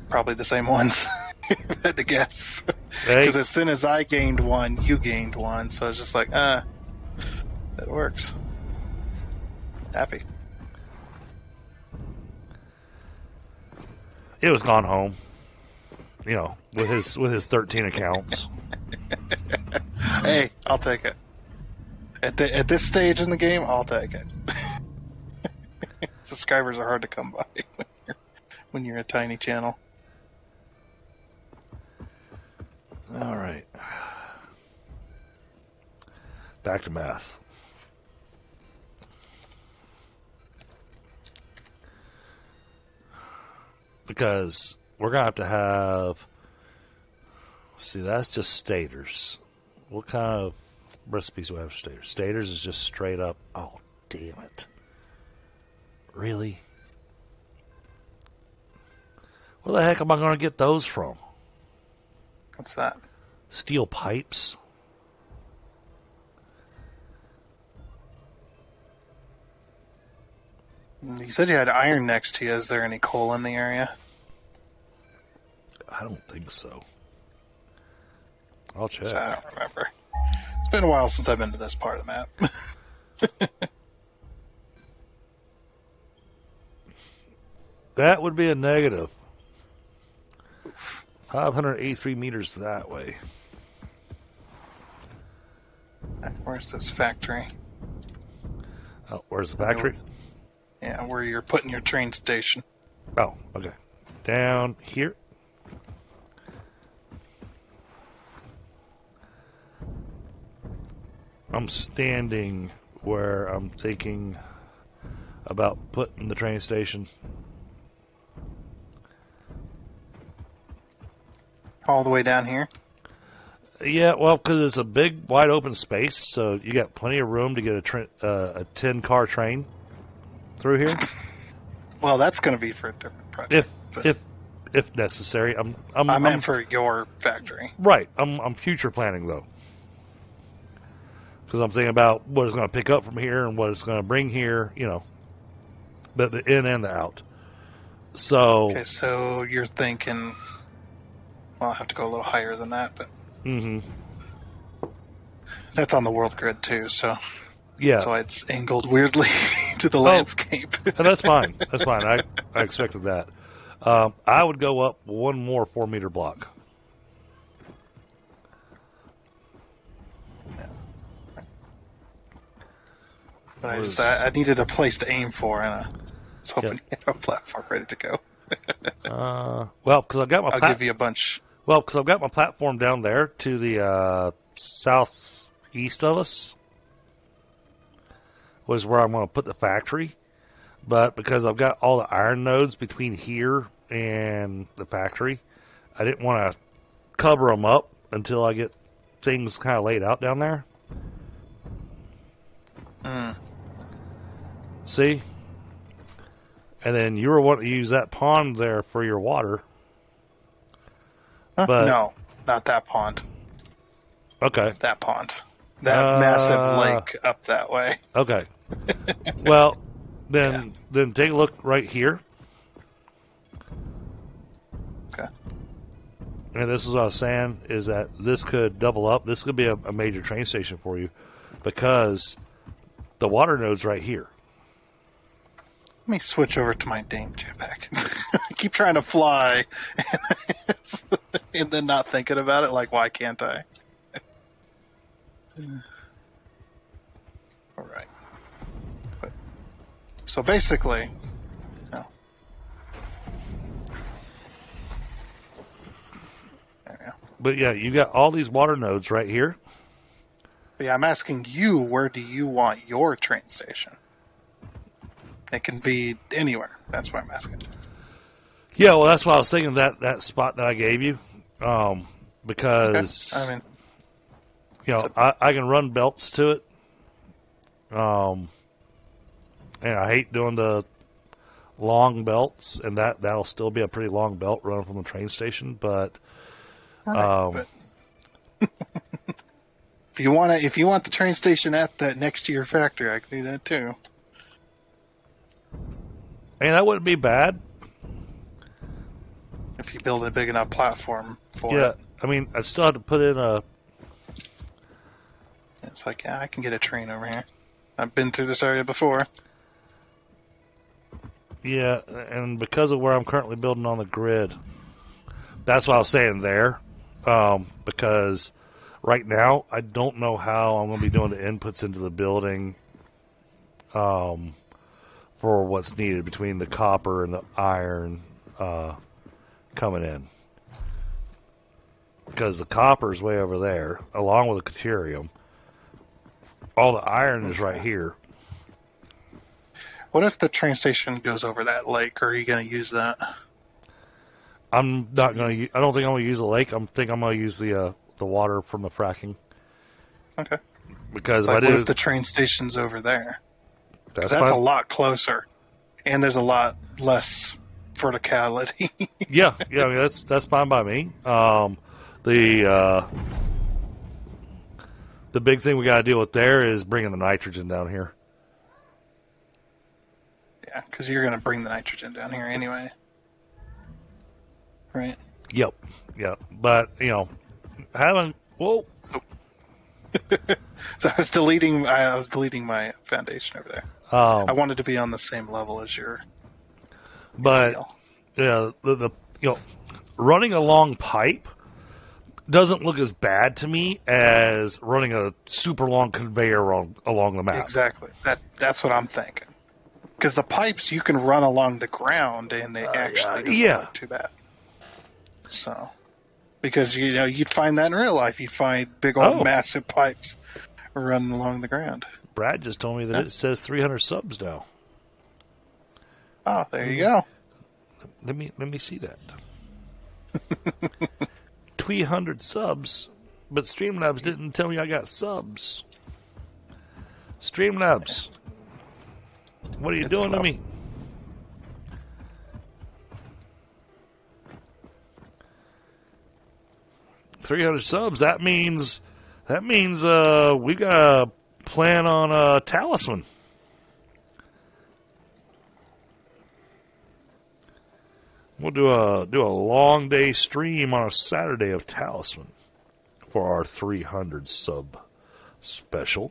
probably the same ones. I had to guess. Because as soon as I gained one, you gained one. So it's just like, that works. Happy. It was gone home. With his 13 accounts. Hey, I'll take it. At this stage in the game, I'll take it. Subscribers are hard to come by when you're a tiny channel. All right. Back to math. Because we're going to have... See, that's just stators. What kind of recipes do we have for stators? Stators is just straight up... Oh, damn it. Really? Where the heck am I going to get those from? What's that? Steel pipes. You said you had iron next to you. Is there any coal in the area? I don't think so. I'll check. I don't remember. It's been a while since I've been to this part of the map. That would be a negative. 583 meters that way. Where's this factory? Oh, where's the factory? Yeah, where you're putting your train station. Oh, okay. Down here. I'm standing where I'm thinking about putting the train station. All the way down here? Yeah, well, because it's a big, wide open space, so you got plenty of room to get a 10-car train through here. Well, that's going to be for a different project. If necessary, I meant for your factory. Right. I'm future planning though, because I'm thinking about what it's going to pick up from here and what it's going to bring here. But the in and the out. So. Okay, so you're thinking. Well, I'll have to go a little higher than that, but. Mm-hmm. That's on the world grid too, so. Yeah. That's why it's angled weirdly to the landscape. And that's fine. That's fine. I expected that. I would go up one more 4-meter block. But I needed a place to aim for, and I was hoping you had a platform ready to go. Well, because I've got my. I'll give you a bunch. Well, because I've got my platform down there to the southeast of us. Was where I'm going to put the factory, but because I've got all the iron nodes between here and the factory, I didn't want to cover them up until I get things kind of laid out down there. Mm. See? And then you were wanting to use that pond there for your water. Huh? But No, not that pond. okay. That pond. That massive lake up that way. Okay. Well, then take a look right here. Okay. And this is what I was saying, is that this could double up. This could be a major train station for you because the water node's right here. Let me switch over to my dang jetpack. I keep trying to fly and then not thinking about it, like, why can't I? All right. So basically, no. There we go. But yeah, you got all these water nodes right here. But yeah, I'm asking you, where do you want your train station? It can be anywhere. That's what I'm asking. Yeah, well, that's why I was thinking that spot that I gave you, because Okay. I mean, you know I can run belts to it, and I hate doing the long belts, and that'll still be a pretty long belt running from the train station. But right, but if you want the train station at that next to your factory, I can do that too. And that wouldn't be bad. If you build a big enough platform for it. Yeah, I mean, I still have to put in a... It's like, yeah, I can get a train over here. I've been through this area before. Yeah, and because of where I'm currently building on the grid, that's what I was saying there. Because right now, I don't know how I'm going to be doing the inputs into the building for what's needed between the copper and the iron coming in. Because the copper is way over there, along with the deuterium. All the iron is right here. What if the train station goes over that lake? Are you going to use that? I'm not going to. I don't think I'm going to use the lake. I think I'm going to use the water from the fracking. Okay. Because like, what if the train station's over there? That's a lot closer, and there's a lot less verticality. yeah, I mean, that's fine by me. The big thing we got to deal with there is bringing the nitrogen down here. Yeah, because you're going to bring the nitrogen down here anyway, right? Yep. But having whoa. So I was deleting my foundation over there. I wanted to be on the same level as your. But yeah, the running a long pipe doesn't look as bad to me as running a super long conveyor along the map. Exactly. That's what I'm thinking. Because the pipes you can run along the ground and they actually don't look too bad. So, because you'd find that in real life, you'd find big old massive pipes running along the ground. Brad just told me that it says 300 subs now. Oh, there you go. Let me see that. 300 subs, but Streamlabs didn't tell me I got subs. Streamlabs, what are you doing to me? $300 subs. That means we got a plan on a Talisman. We'll do a long day stream on a Saturday of Talisman for our 300 sub special.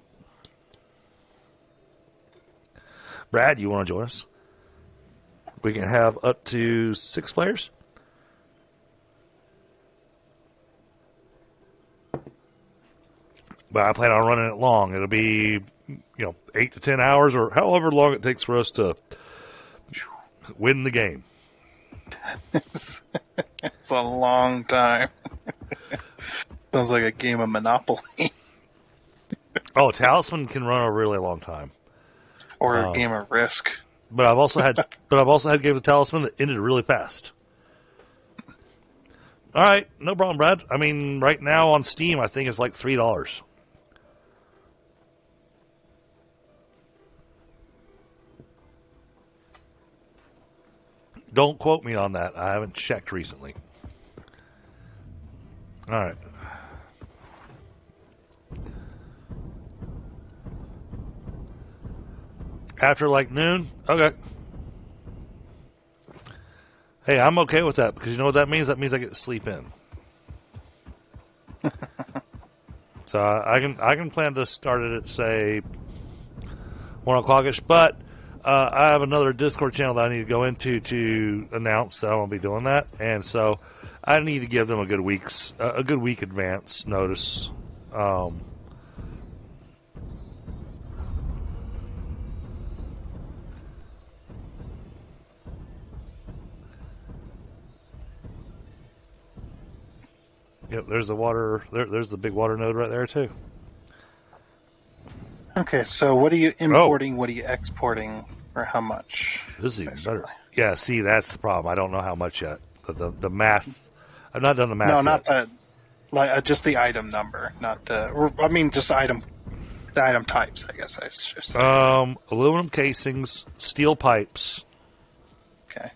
Brad, you want to join us? We can have up to 6 players. But I plan on running it long. It'll be 8 to 10 hours or however long it takes for us to win the game. It's a long time. Sounds like a game of Monopoly. Oh, Talisman can run a really long time. Or a game of Risk. But I've also had games of Talisman that ended really fast. All right, no problem, Brad. I mean, right now on Steam, I think it's like $3. Don't quote me on that. I haven't checked recently. All right. After like noon? Okay. Hey, I'm okay with that because you know what that means? That means I get to sleep in. So I can plan to start it at say 1:00ish, but I have another Discord channel that I need to go into to announce that I won't be doing that, and so I need to give them a good week advance notice. Yep, there's the water. There's the big water node right there too. Okay, so what are you importing? What are you exporting? Or how much? This is even better. Yeah, see, that's the problem. I don't know how much yet. The math. I've not done the math. No, yet. not the just the item number, not just the item types. I guess I should say. Aluminum casings, steel pipes. Okay.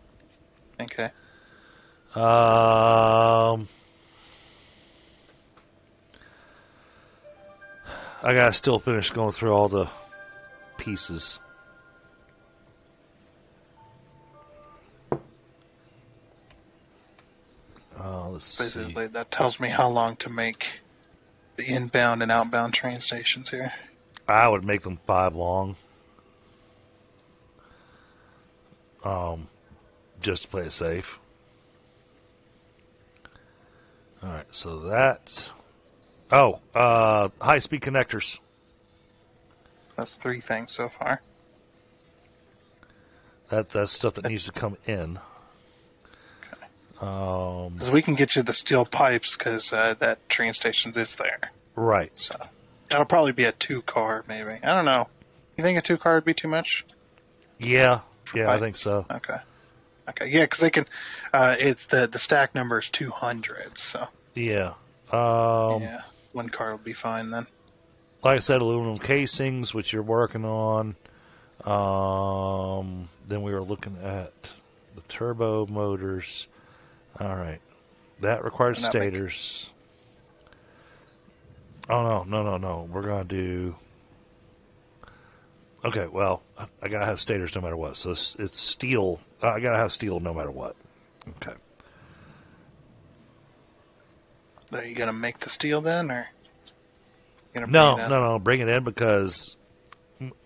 I gotta still finish going through all the pieces. Let's see. That tells me how long to make the inbound and outbound train stations here. I would make them 5 long. Just to play it safe. Alright, so that. High-speed connectors. That's 3 things so far. That's stuff that needs to come in. Because we can get you the steel pipes because that train station is there. Right. So that'll probably be a 2-car, maybe. I don't know. You think a 2-car would be too much? Yeah, I think so. Okay, yeah, because they can. It's the stack number is 200, so. Yeah. Yeah, 1 car will be fine then. Like I said, aluminum casings, which you're working on. Then we were looking at the turbo motors. All right. That requires stators. Oh, no. We're going to do... Okay, well, I got to have stators no matter what. So it's steel. I got to have steel no matter what. Okay. Are you going to make the steel then, or... No. Bring it in because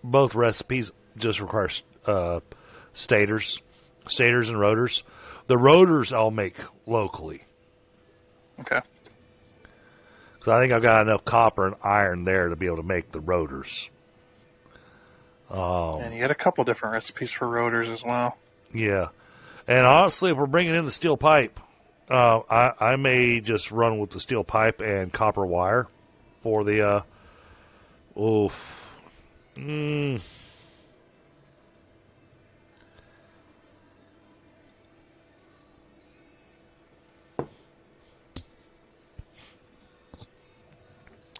both recipes just require stators and rotors. The rotors I'll make locally. Okay. Because I think I've got enough copper and iron there to be able to make the rotors. And you had a couple different recipes for rotors as well. Yeah. And honestly, if we're bringing in the steel pipe, I may just run with the steel pipe and copper wire for the...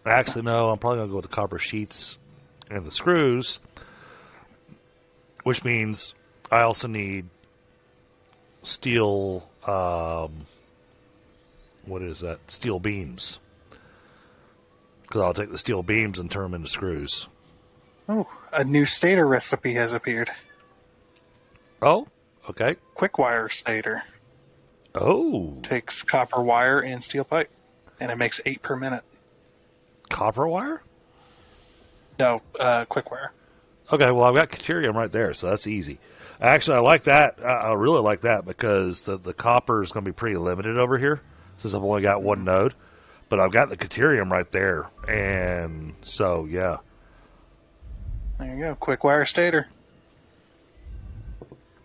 Actually, no, I'm probably going to go with the copper sheets and the screws, which means I also need steel, steel beams. Because I'll take the steel beams and turn them into screws. Oh, a new stator recipe has appeared. Oh, okay. Quick wire stator. Oh. Takes copper wire and steel pipe, and it makes 8 per minute. Copper wire? No, quick wire. Okay, well, I've got Caterium right there, so that's easy. Actually, I like that. I really like that because the copper is going to be pretty limited over here since I've only got 1 node. But I've got the Caterium right there, and so, yeah. There you go, quick wire stator.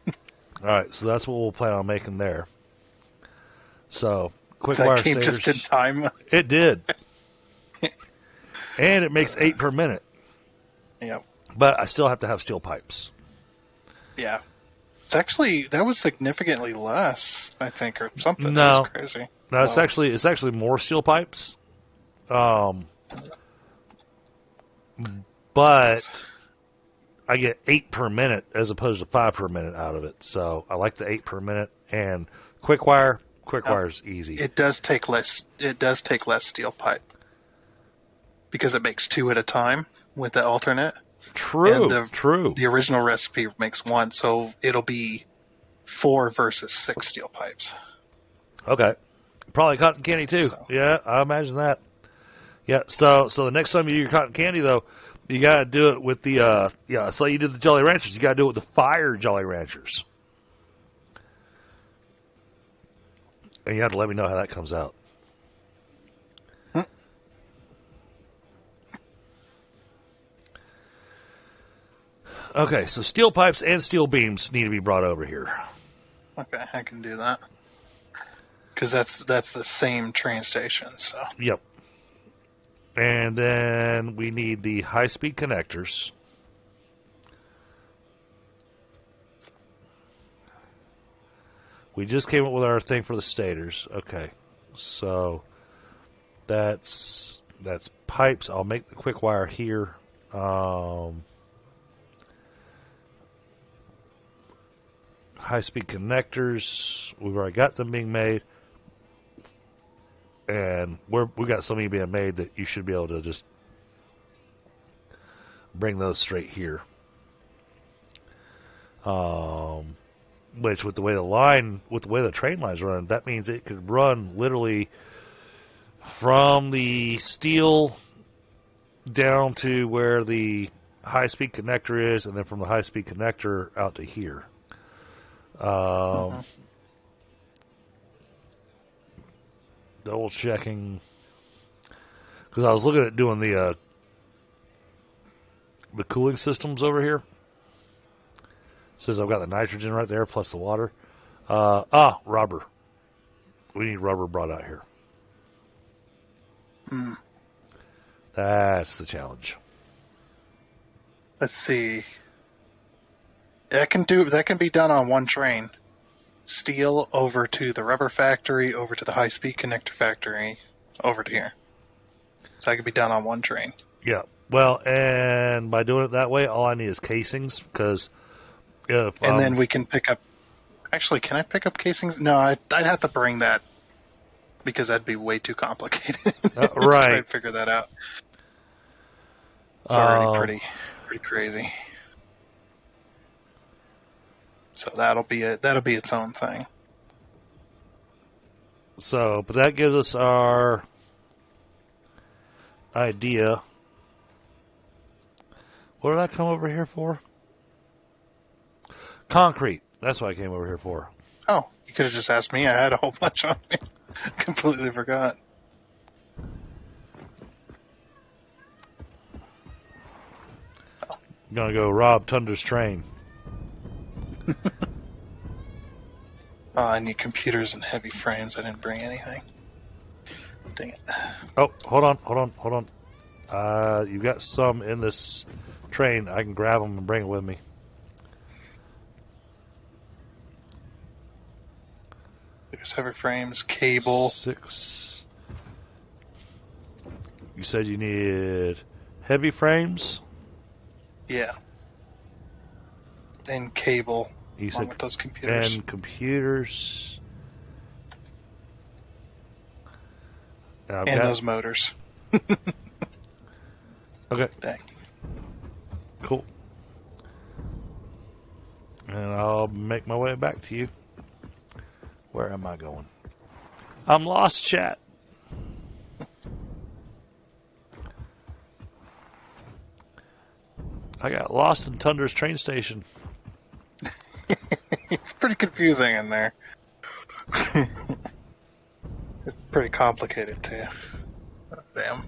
All right, so that's what we'll plan on making there. So, quick wire that came stators. just in time. It did. And it makes 8 per minute. Yep. But I still have to have steel pipes. Yeah. It's actually, that was significantly less, I think, or something. No. That was crazy. No, it's actually more steel pipes. But I get 8 per minute as opposed to 5 per minute out of it. So I like the 8 per minute. And quick wire's easy. It does take less. It does take less steel pipe because it makes 2 at a time with the alternate. True. The original recipe makes 1, so it'll be 4 versus 6 steel pipes. Okay. Probably cotton candy too. So. Yeah, I imagine that. Yeah. So the next time you do your cotton candy though, you gotta do it with the so you did the Jolly Ranchers. You gotta do it with the fire Jolly Ranchers. And you have to let me know how that comes out. Okay, so steel pipes and steel beams need to be brought over here. Okay, I can do that. Because that's the same train station, so. Yep. And then we need the high-speed connectors. We just came up with our thing for the stators. Okay, so that's pipes. I'll make the quick wire here. High-speed connectors. We've already got them being made, and we got so many being made that you should be able to just bring those straight here. Which with the way the train lines run, that means it could run literally from the steel down to where the high-speed connector is, and then from the high-speed connector out to here. Double checking, because I was looking at doing the cooling systems over here. Says I've got the nitrogen right there plus the water. Rubber. We need rubber brought out here. That's the challenge. Let's see. That can be done on one train. Steel over to the rubber factory, over to the high-speed connector factory, over to here. So that can be done on one train. Yeah. Well, and by doing it that way, all I need is casings, because then we can pick up... Actually, can I pick up casings? No, I'd have to bring that, because that'd be way too complicated. Right. Try to figure that out. It's already pretty crazy. So that'll be its own thing. So, but that gives us our idea. What did I come over here for? Concrete. That's what I came over here for. Oh, you could have just asked me. I had a whole bunch on me. Completely forgot. Gonna go rob Tunder's train. I need computers and heavy frames. I didn't bring anything. Dang it. Oh, hold on. You've got some in this train. I can grab them and bring it with me. There's heavy frames, cable. 6. You said you needed heavy frames? Yeah. And cable. You along said with those computers. And computers. And those motors. Okay. Dang. Cool. And I'll make my way back to you. Where am I going? I'm lost, chat. I got lost in Tunder's train station. It's pretty confusing in there. It's pretty complicated too. Oh, damn.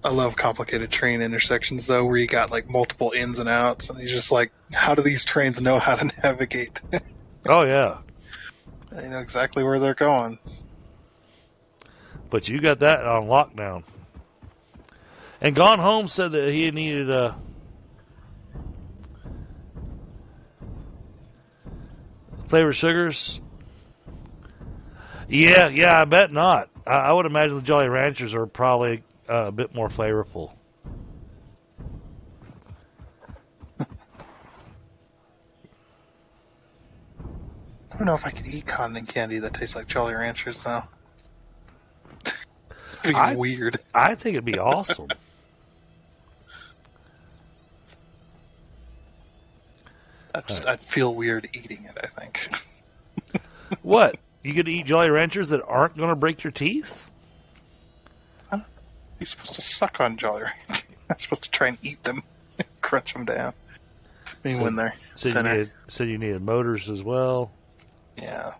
I love complicated train intersections though, where you got like multiple ins and outs, and you're just like, how do these trains know how to navigate? Oh yeah. They know exactly where they're going. But you got that on lockdown. And Gone Home said that he needed flavored sugars. Yeah, I bet not. I would imagine the Jolly Ranchers are probably a bit more flavorful. don't know if I could eat cotton candy that tastes like Jolly Ranchers, though. It'd be weird. I think it'd be awesome. I'd feel weird eating it, I think. What? You get to eat Jolly Ranchers that aren't going to break your teeth? You're supposed to suck on Jolly Ranchers. You're not supposed to try and eat them, crunch them down. I mean, when they're thinner. So you needed motors as well. Yeah.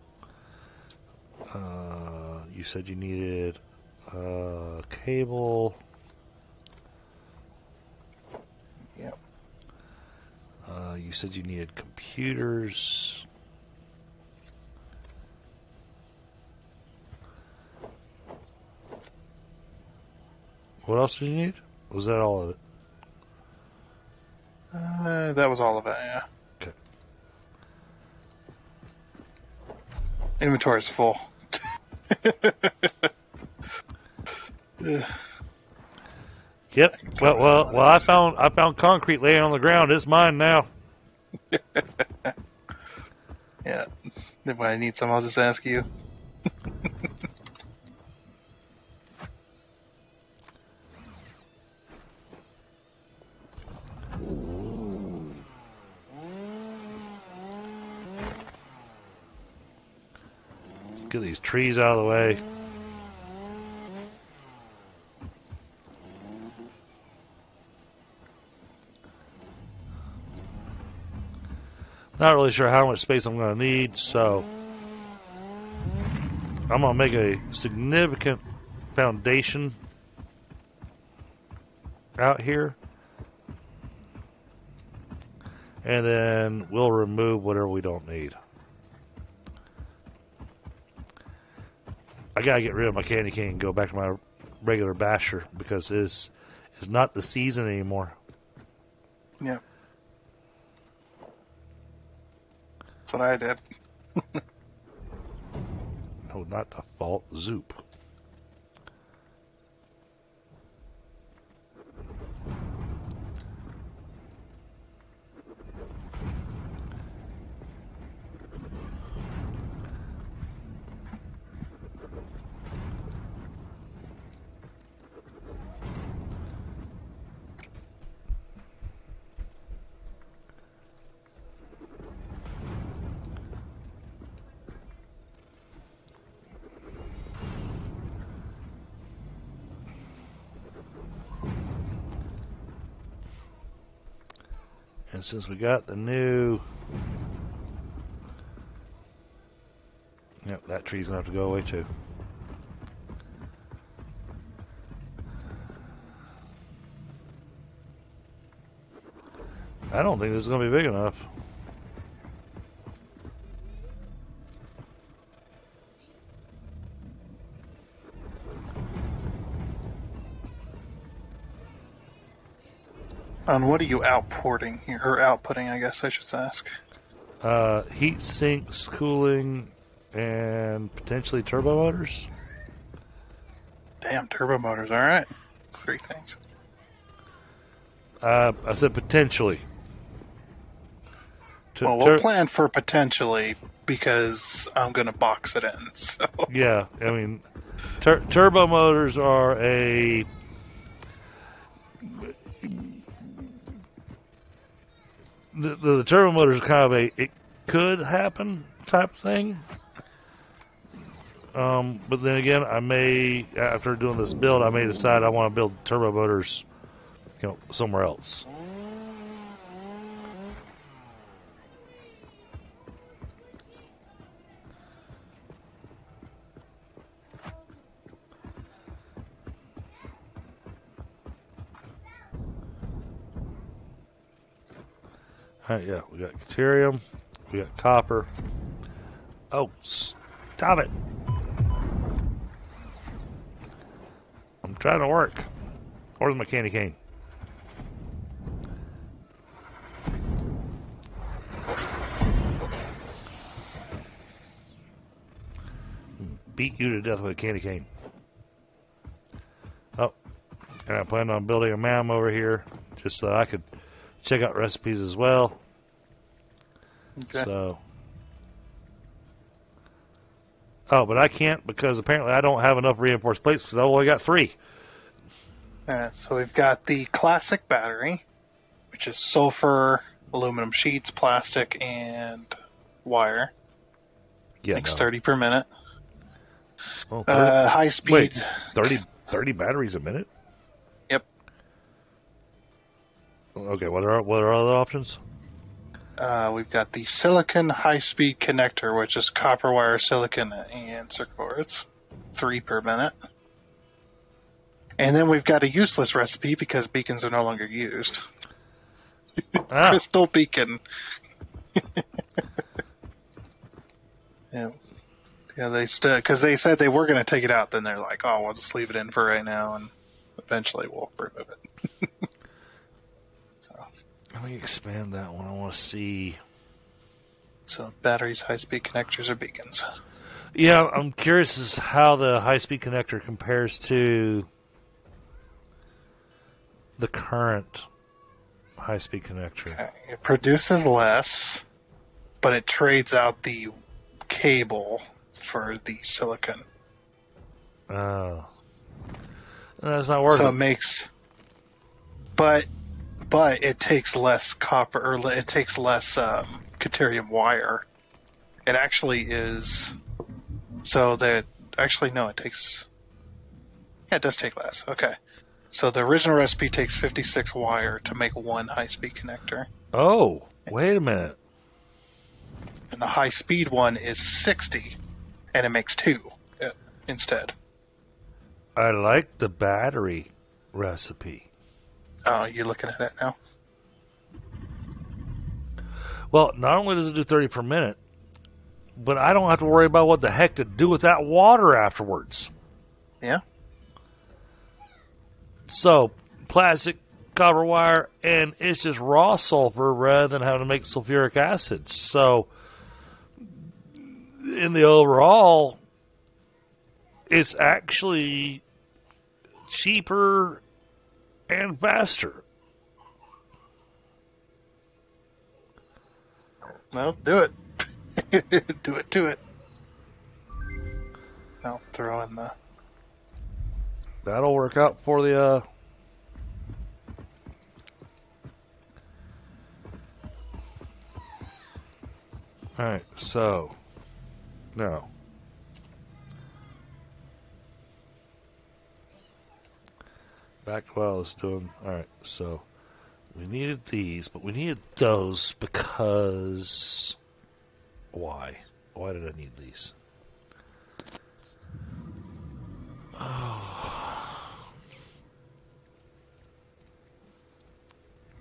You said you needed cable. Yep. You said you needed computers. What else did you need? Was that all of it? That was all of it, yeah. Okay. Inventory's full. Yep. Well, I found concrete laying on the ground. It's mine now. Yeah. If I need some, I'll just ask you. Let's get these trees out of the way. Not really sure how much space I'm going to need, so I'm going to make a significant foundation out here, and then we'll remove whatever we don't need. I got to get rid of my candy cane and go back to my regular basher because it's not the season anymore. Yeah. That's what I did. Oh, not the fault. Zoop. And since we got the new... Yep, that tree's going to have to go away too. I don't think this is going to be big enough. And what are you outporting here? Or outputting, I guess I should ask. Heat sinks, cooling, and potentially turbo motors. Damn, turbo motors, alright. 3 things. I said potentially. Well, we'll plan for potentially because I'm going to box it in. So. Yeah, I mean, turbo motors are a... The turbo motors are kind of a it could happen type thing. But then again, I may, after doing this build, I may decide I want to build turbo motors, somewhere else. Alright, yeah, we got deuterium, we got copper. Oh, stop it! I'm trying to work. Where's my candy cane? Beat you to death with a candy cane. Oh, and I planned on building a MAM over here just so I could check out recipes as well. Okay. So, Oh, but I can't because apparently I don't have enough reinforced plates because I only got 3. So we've got the classic battery, which is sulfur, aluminum sheets, plastic, and wire. Yeah, Makes no. 30 per minute. Oh, 30. High speed. Wait, 30 batteries a minute? Yep. Okay, what are other options? We've got the silicon high-speed connector, which is copper wire, silicon, and circuit boards. 3 per minute. And then we've got a useless recipe because beacons are no longer used. Crystal beacon. Yeah, because they said they were going to take it out. Then they're like, "Oh, we'll just leave it in for right now, and eventually we'll remove it." So, let me expand that one. I want to see. So batteries, high-speed connectors, or beacons. Yeah, I'm curious as how the high-speed connector compares to the current high-speed connector. Okay. It produces less, but it trades out the cable for the silicon. Oh. That's not worth So it. it makes, but it takes less copper, or it takes less deuterium wire. It actually is. So that actually no, it takes. Yeah, it does take less. Okay. So the original recipe takes 56 wire to make one high-speed connector. Oh, wait a minute. And the high-speed one is 60, and it makes 2 instead. I like the battery recipe. Oh, you're looking at it now? Well, not only does it do 30 per minute, but I don't have to worry about what the heck to do with that water afterwards. Yeah. So, plastic, copper wire, and it's just raw sulfur rather than having to make sulfuric acid. So, in the overall, it's actually cheaper and faster. Well, do it. Do it. I'll throw in the. That'll work out for the. Alright, so. Now. Back to what I was doing. Alright, so. We needed these, but we needed those because. Why? Why did I need these?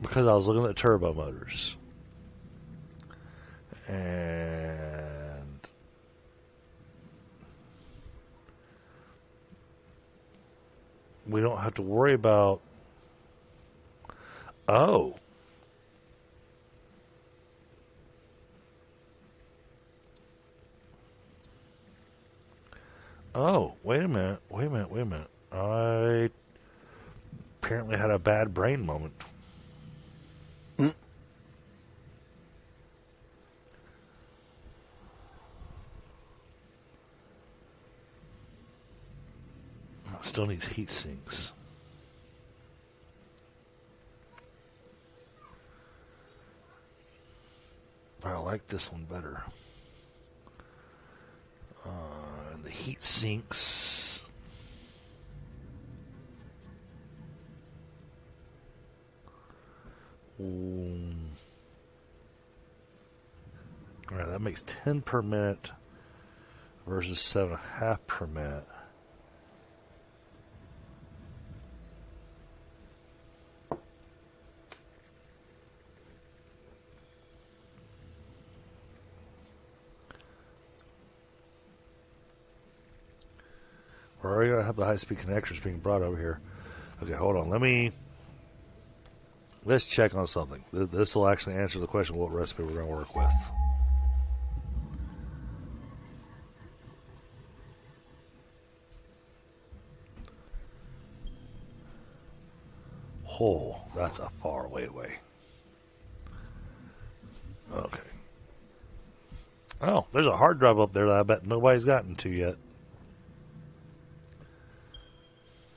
Because I was looking at turbo motors. And we don't have to worry about. Oh. Oh, wait a minute. I apparently had a bad brain moment. Still needs heat sinks. But I like this one better. The heat sinks. Alright, that makes 10 per minute versus 7.5 per minute. We're already going to have the high-speed connectors being brought over here. Okay, hold on. Let's check on something. This will actually answer the question what recipe we're going to work with. Oh, that's a far away. Okay. Oh, there's a hard drive up there that I bet nobody's gotten to yet.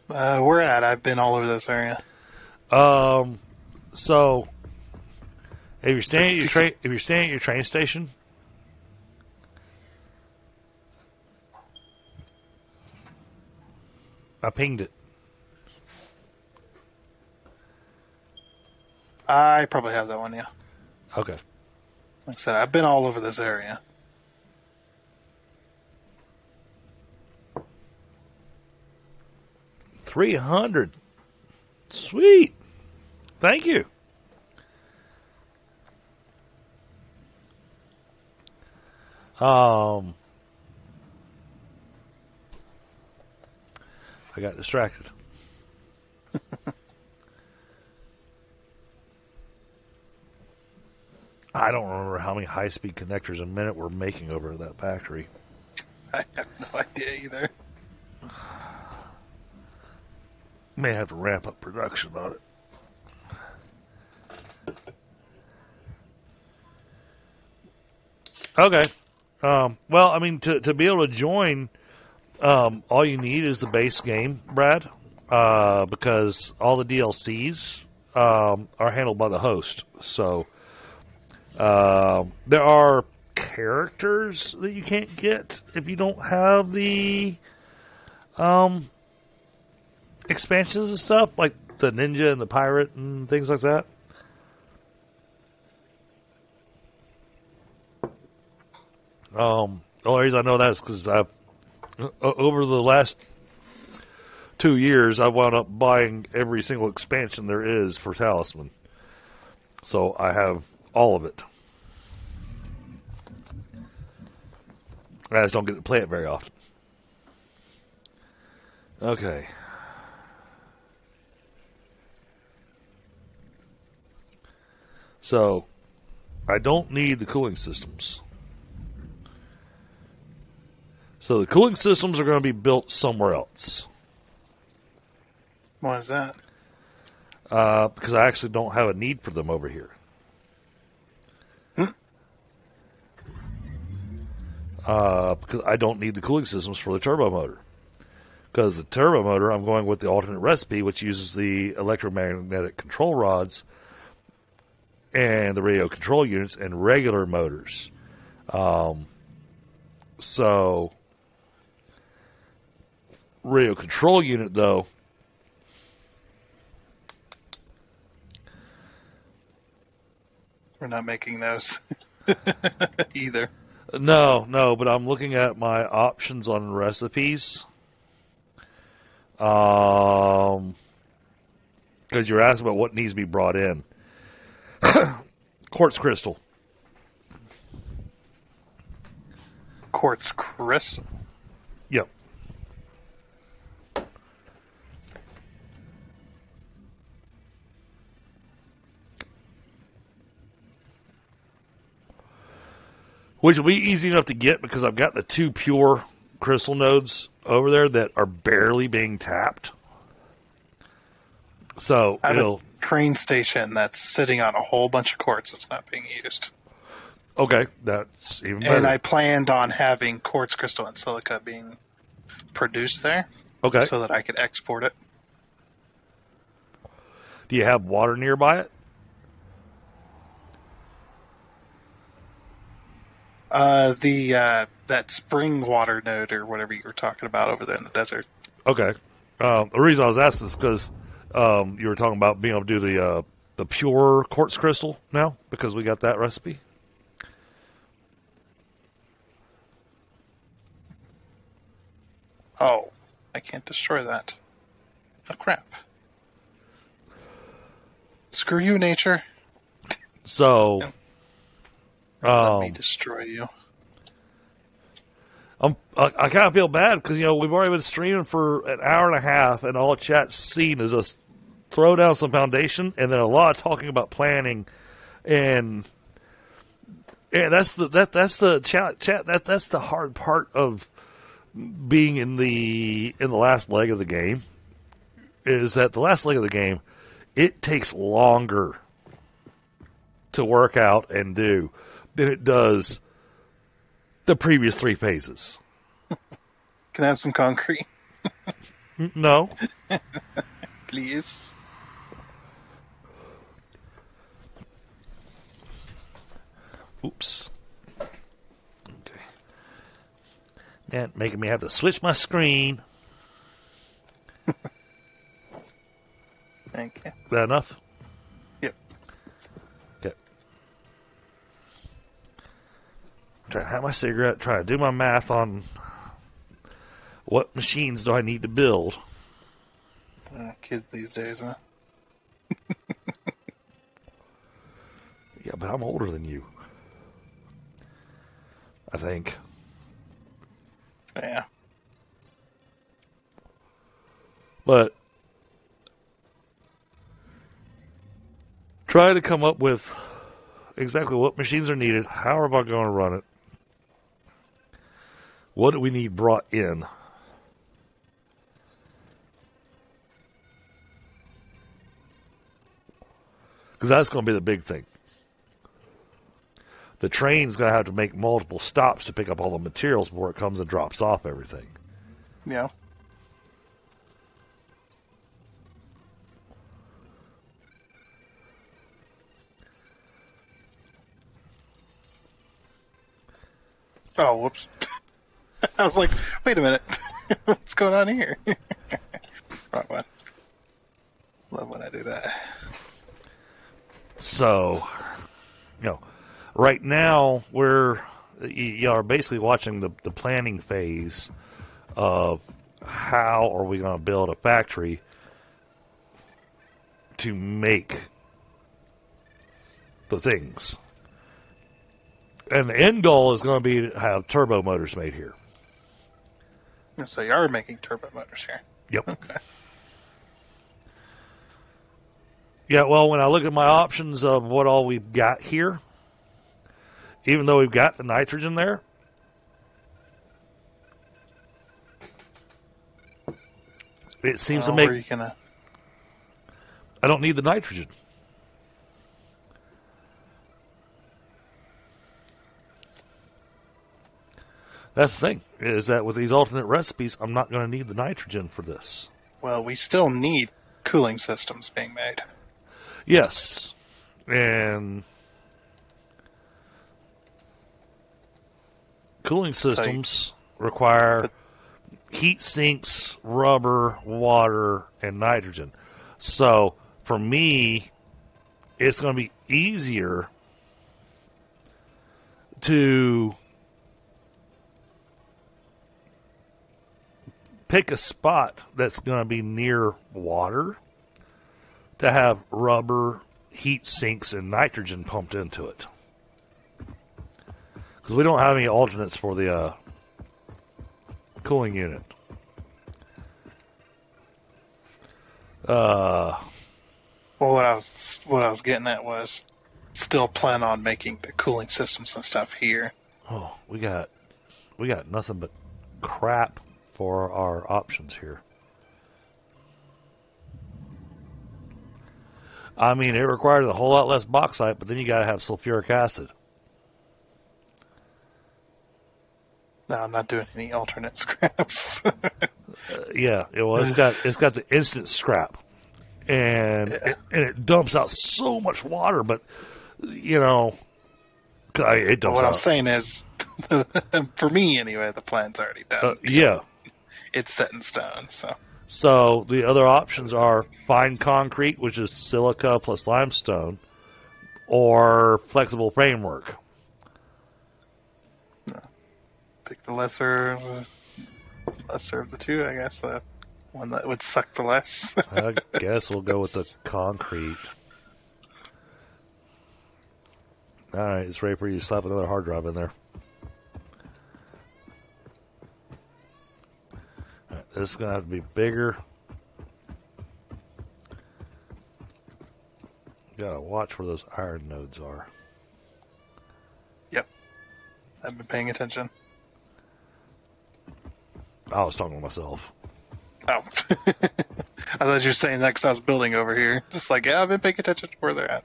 Where at? I've been all over this area. So if you're staying at your train station, I pinged it. I probably have that one, yeah. Okay. Like I said, I've been all over this area. $300. Sweet. Thank you. I got distracted. I don't remember how many high-speed connectors a minute we're making over at that factory. I have no idea either. May have to ramp up production on it. Okay. Well, I mean, to be able to join, all you need is the base game, Brad, because all the DLCs are handled by the host. So there are characters that you can't get if you don't have the expansions and stuff, like the ninja and the pirate and things like that. The only reason I know that is because I've over the last 2 years I've wound up buying every single expansion there is for Talisman, so I have all of it. I just don't get to play it very often. Okay. So, I don't need the cooling systems. So the cooling systems are going to be built somewhere else. Why is that? Because I actually don't have a need for them over here. Because I don't need the cooling systems for the turbo motor. Because the turbo motor, I'm going with the alternate recipe, which uses the electromagnetic control rods and the radio control units and regular motors. So, radio control unit, though, We're not making those either. No, but I'm looking at my options on recipes. Because you're asking about what needs to be brought in. Quartz crystal. Quartz crystal. Yep. Which will be easy enough to get because I've got the 2 pure crystal nodes over there that are barely being tapped. So I have it'll a train station that's sitting on a whole bunch of quartz that's not being used. Okay, that's even better. And I planned on having quartz crystal and silica being produced there. Okay. So that I could export it. Do you have water nearby it? That spring water node or whatever you were talking about over there in the desert. Okay. The reason I was asking is because you were talking about being able to do the pure quartz crystal now because we got that recipe. Oh, I can't destroy that. Oh, crap. Screw you, nature. So, Let me destroy you. I kind of feel bad because, we've already been streaming for an hour and a half, and all chat's seen is us throw down some foundation and then a lot of talking about planning, and that's the chat. That's the hard part of being in the last leg of the game. Is that the last leg of the game? It takes longer to work out and do than it does the previous 3 phases. Can I have some concrete? No. Please. Oops. Okay. Yeah, making me have to switch my screen. Thank you. Is that enough? Yep. Okay. Try to have my cigarette, try to do my math on what machines do I need to build. Kids these days, huh? Yeah, but I'm older than you. I think. Yeah. But try to come up with exactly what machines are needed, how am I going to run it, what do we need brought in. Because that's going to be the big thing. The train's going to have to make multiple stops to pick up all the materials before it comes and drops off everything. Yeah. Oh, whoops. I was like, wait a minute. What's going on here? Wrong one. Love when I do that. So, right now you are basically watching the planning phase of how are we going to build a factory to make the things. And the end goal is going to be to have turbo motors made here. So you are making turbo motors here. Yep. Okay. Yeah, well, when I look at my options of what all we've got here, even though we've got the nitrogen there, it seems to make... Where are you gonna... I don't need the nitrogen. That's the thing, is that with these alternate recipes, I'm not going to need the nitrogen for this. Well, we still need cooling systems being made. Yes. And cooling systems require heat sinks, rubber, water, and nitrogen. So, for me, it's going to be easier to pick a spot that's going to be near water to have rubber, heat sinks, and nitrogen pumped into it. Because we don't have any alternates for the cooling unit. Well, what I was getting at was still plan on making the cooling systems and stuff here. Oh, we got nothing but crap for our options here. I mean, it requires a whole lot less bauxite, but then you got to have sulfuric acid. No, I'm not doing any alternate scraps. Yeah, well, it's got the instant scrap, and it dumps out so much water, but it dumps out. What I'm saying is, for me anyway, the plan's already done. Yeah, it's set in stone. So the other options are fine concrete, which is silica plus limestone, or flexible framework. Pick the lesser of the two, I guess. The one that would suck the less. I guess we'll go with the concrete. All right, it's ready for you to slap another hard drive in there. All right, this is going to have to be bigger. Gotta watch where those iron nodes are. Yep. I've been paying attention. I was talking to myself. Oh. I thought you were saying that because I was building over here. Just like, yeah, I've been paying attention to where they're at.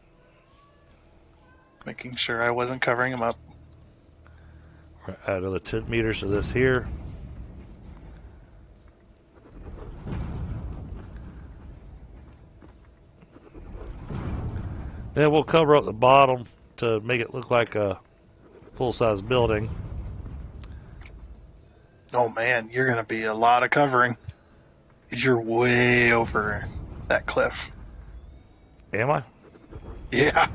Making sure I wasn't covering them up. Add another 10 meters to this here. Then we'll cover up the bottom to make it look like a full-size building. Oh man, you're gonna be a lot of covering. You're way over that cliff. Am I? Yeah.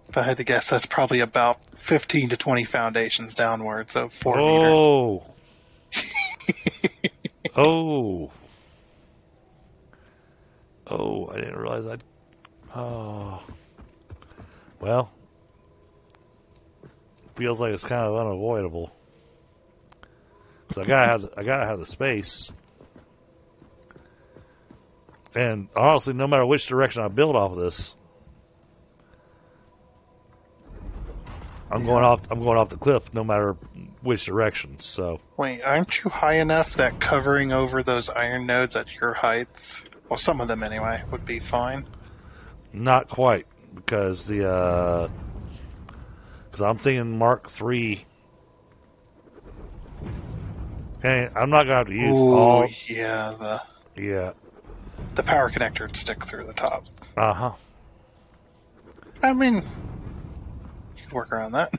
If I had to guess, that's probably about 15 to 20 foundations downwards of 4 Oh. meter. Oh. Oh, I didn't realize I'd... Oh. Well. Feels like it's kind of unavoidable. So I gotta have the space. And honestly, no matter which direction I build off of this, I'm going off the cliff no matter which direction. So Wait, aren't you high enough that covering over those iron nodes at your heights, well, some of them anyway, would be fine? not quite, because because I'm thinking Mark III. And I'm not gonna have to use all. Yeah, Yeah. the power connector would stick through the top. Uh-huh. I mean, you could work around that.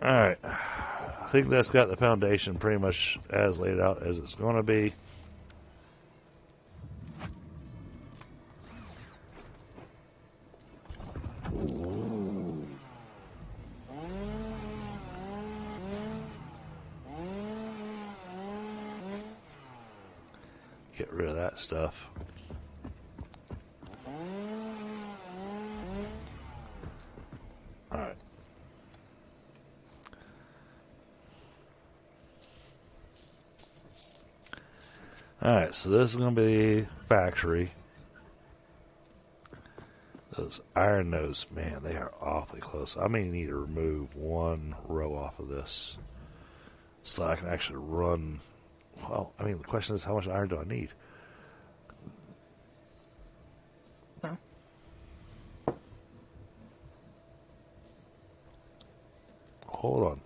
Alright. I think that's got the foundation pretty much as laid out as it's going to be. Get rid of that stuff. Alright. Alright, so this is going to be factory. Those iron nodes, man, they are awfully close. I may need to remove one row off of this so I can actually run. Well, I mean, the question is, how much iron do I need? Hold on.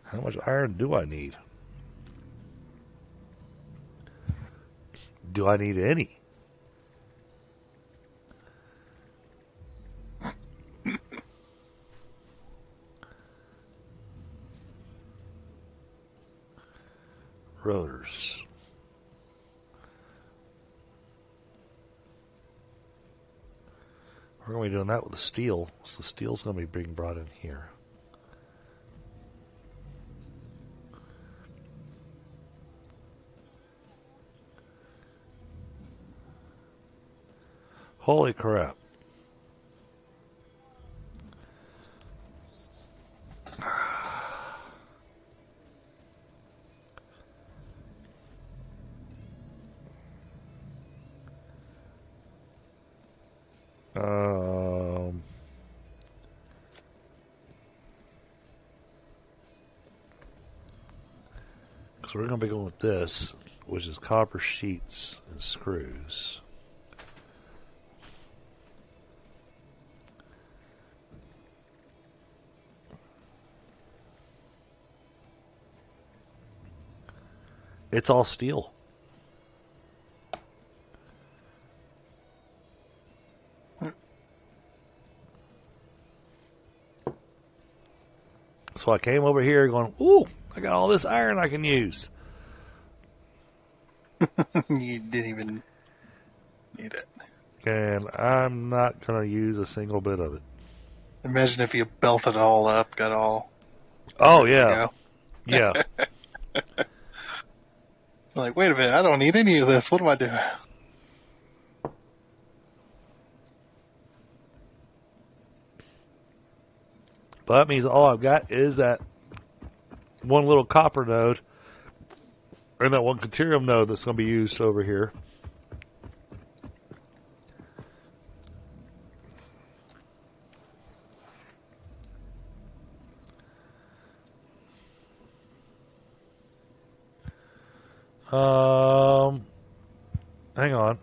How much iron do I need? Do I need any? Rotors. We're going to be doing that with the steel. So the steel's going to be being brought in here. Holy crap. So we're going to be going with this, which is copper sheets and screws. It's all steel. So I came over here going, ooh, I got all this iron I can use. You didn't even need it. And I'm not going to use a single bit of it. Imagine if you belted it all up, got all. Oh, yeah. Yeah. Like, wait a minute, I don't need any of this. What am I doing? But that means all I've got is that one little copper node and that one deuterium node that's going to be used over here. Hang on.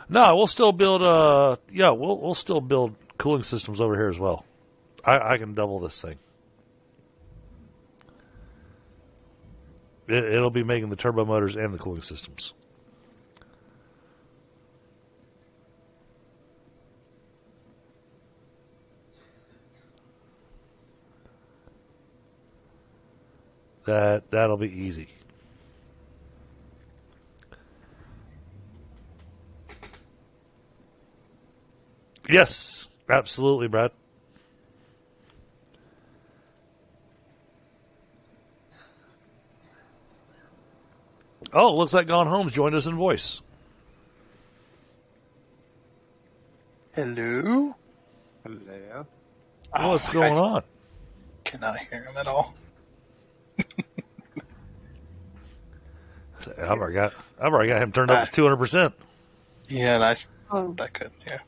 No, we'll still build. We'll still build cooling systems over here as well. I can double this thing. It'll be making the turbo motors and the cooling systems. That'll be easy. Yes, absolutely, Brad. Oh, looks like Gone Home's joined us in voice. Hello? Hello. What's going on? Cannot hear him at all. I've already got him turned up to 200%. Yeah, that couldn't hear.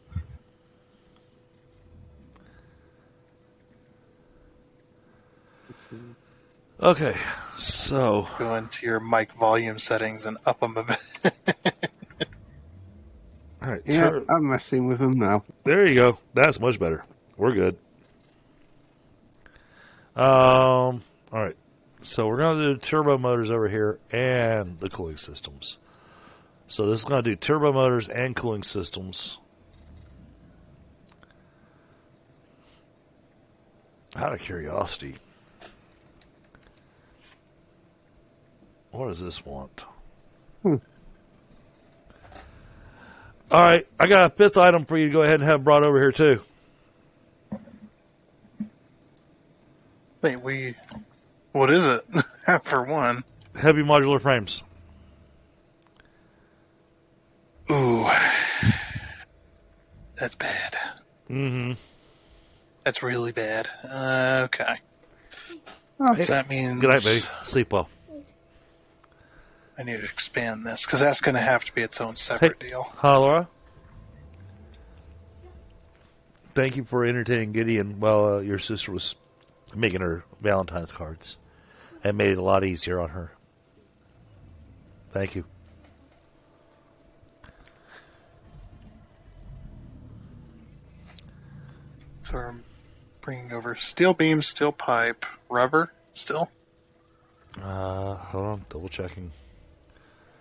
Okay, so Go into your mic volume settings and up them a bit. all right, Yeah, I'm messing with them now. there you go. That's much better. We're good. All right. So we're going to do turbo motors over here and the cooling systems. So this is going to do turbo motors and cooling systems. Out of curiosity, what does this want? All right, I got a fifth item for you to go ahead and have brought over here too. Wait, what is it? For one. Heavy modular frames. Ooh. That's bad. Mm-hmm. That's really bad. Okay. Oh, So that means Good night, baby. Sleep well. I need to expand this, because that's going to have to be its own separate deal. Hi, Laura. Thank you for entertaining Gideon while your sister was making her Valentine's cards. It made it a lot easier on her. Thank you. So I'm bringing over steel beam, steel pipe, rubber, still? Hold on, double checking.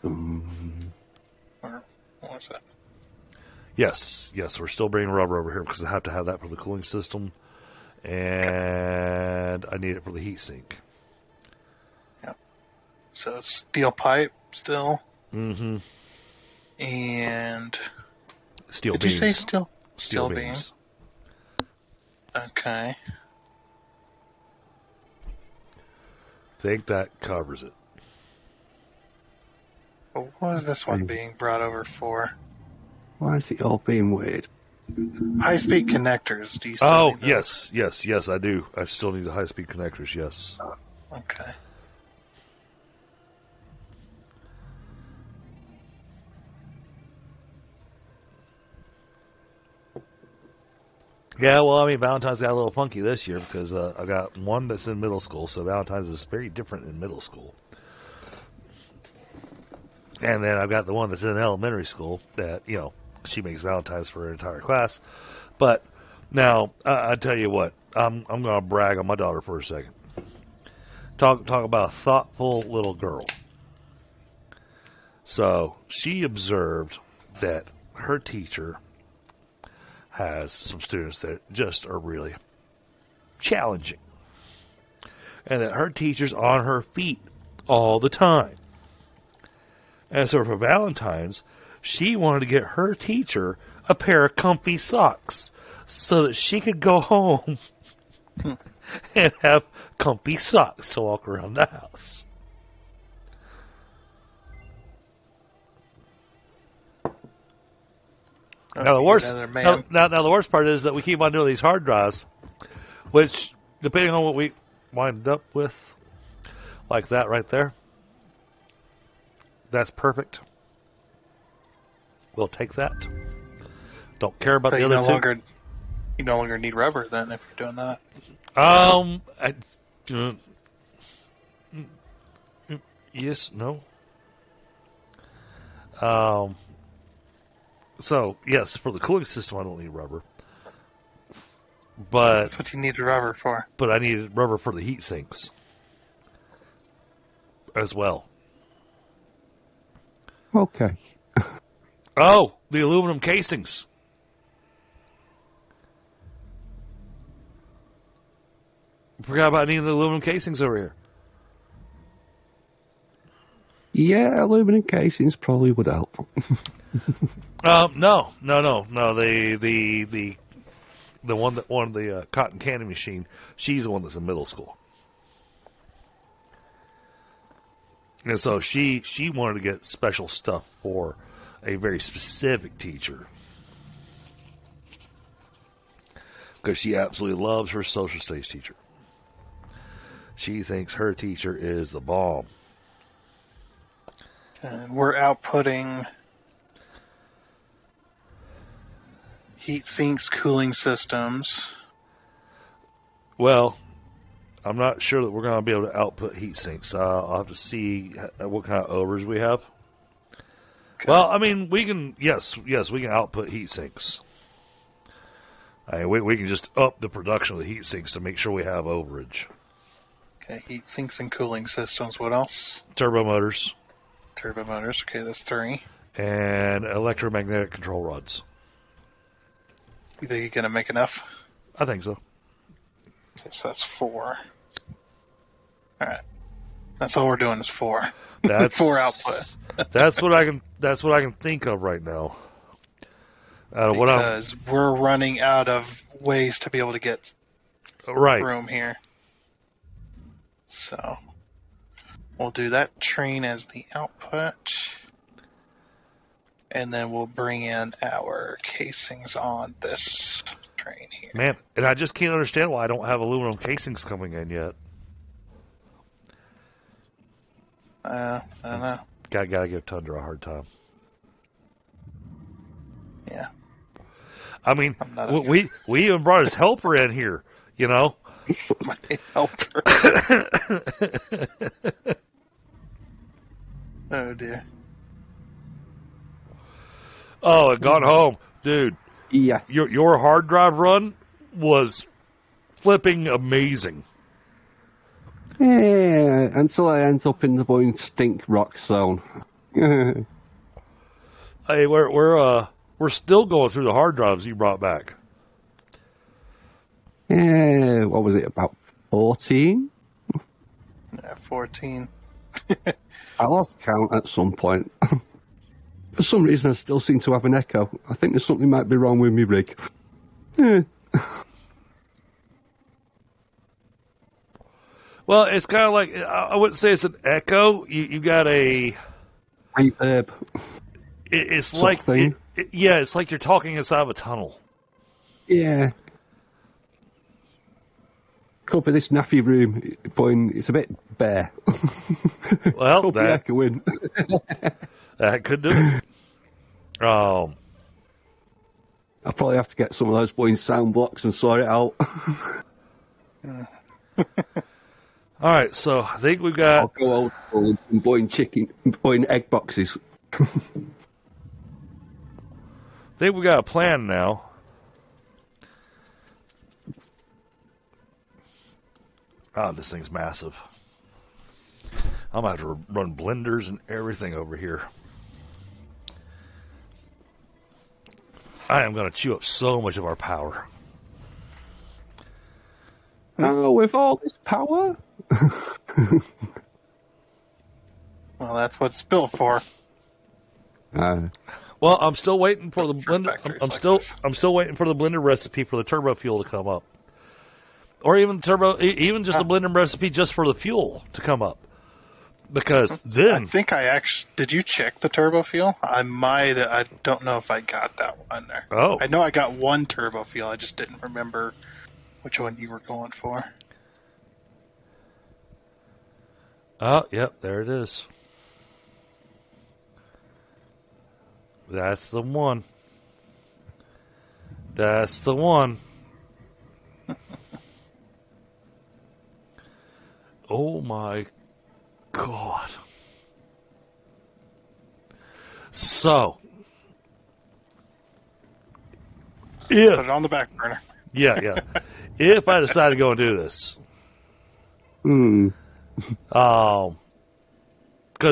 Or what was that? Yes, we're still bringing rubber over here because I have to have that for the cooling system, and I need it for the heat sink. Yep. So steel pipe, still? Mm-hmm. And... Steel Did beams. you say steel? Steel beams. Okay. Think that covers it. But what is this one being brought over for? why is it all being weird? High-speed connectors. Do you still need those? yes, I do. I still need the high-speed connectors, yes. Okay. Yeah, well, I mean, Valentine's got a little funky this year because I got one that's in middle school, so Valentine's is very different in middle school. And then I've got the one that's in elementary school that, she makes Valentine's for her entire class. But now, I tell you what, I'm going to brag on my daughter for a second. Talk about a thoughtful little girl. So she observed that her teacher has some students that just are really challenging. And that her teacher's on her feet all the time. And so for Valentine's, she wanted to get her teacher a pair of comfy socks so that she could go home and have comfy socks to walk around the house. Now the worst part is that we keep on doing these hard drives, which, depending on what we wind up with, like that right there, that's perfect. We'll take that. Don't care about the other two. You no longer need rubber then if you're doing that. Uh, yes, no. So, yes, for the cooling system, I don't need rubber. But That's what you need the rubber for. But I need rubber for the heat sinks as well. Okay. Oh, the aluminum casings. Forgot about needing the aluminum casings over here. Yeah, aluminum casings probably would help. No. The one that won the cotton candy machine. She's the one that's in middle school, and so she wanted to get special stuff for a very specific teacher because she absolutely loves her social studies teacher. She thinks her teacher is the bomb. And we're outputting heat sinks, cooling systems. Well, I'm not sure that we're going to be able to output heat sinks. I'll have to see what kind of overs we have. Okay. Well, I mean, we can, yes, we can output heat sinks. I mean, we can just up the production of the heat sinks to make sure we have overage. Okay, heat sinks and cooling systems. What else? Turbo motors. Turbo motors. Okay, that's 3. And electromagnetic control rods. You think you're going to make enough? I think so. Okay, so that's 4. All right. That's all we're doing is 4. That's 4 output. That's what I can think of right now. Because we're running out of ways to be able to get room here. So we'll do that train as the output. And then we'll bring in our casings on this train here. Man, and I just can't understand why I don't have aluminum casings coming in yet. I don't know. Gotta give Tundra a hard time. Yeah. I mean, we even brought his helper in here, you know? My helper. Oh, dear. Oh, it got home. Dude. Yeah. Your hard drive run was flipping amazing. Yeah, until I end up in the boring stink rock zone. Hey, we're still going through the hard drives you brought back. Yeah, what was it, about 14? Yeah, 14. I lost count at some point. For some reason, I still seem to have an echo. I think there's something might be wrong with my rig. Well, it's kind of like, I wouldn't say it's an echo. You got a reverb. It's like, it's like you're talking inside of a tunnel. Yeah. Could be this naffy room, but it's a bit bare. Well, could be echoing. That could do it. I'll probably have to get some of those boring sound blocks and sort it out. All right, so I think we've got. I'll go old school and boring egg boxes. I think we got a plan now. Oh, this thing's massive. I'm going to have to run blenders and everything over here. I am going to chew up so much of our power. Oh, with all this power? Well, that's what it's built for. Well, I'm still waiting for the blender. I'm still waiting for the blender recipe for the turbo fuel to come up, or even just a blender recipe just for the fuel to come up. Because then I think did you check the turbo fuel? I don't know if I got that one there. Oh, I know I got one turbo fuel. I just didn't remember which one you were going for. Oh, yep, there it is. That's the one. That's the one. my God. So, Put it on the back burner. yeah. If I decide to go and do this, because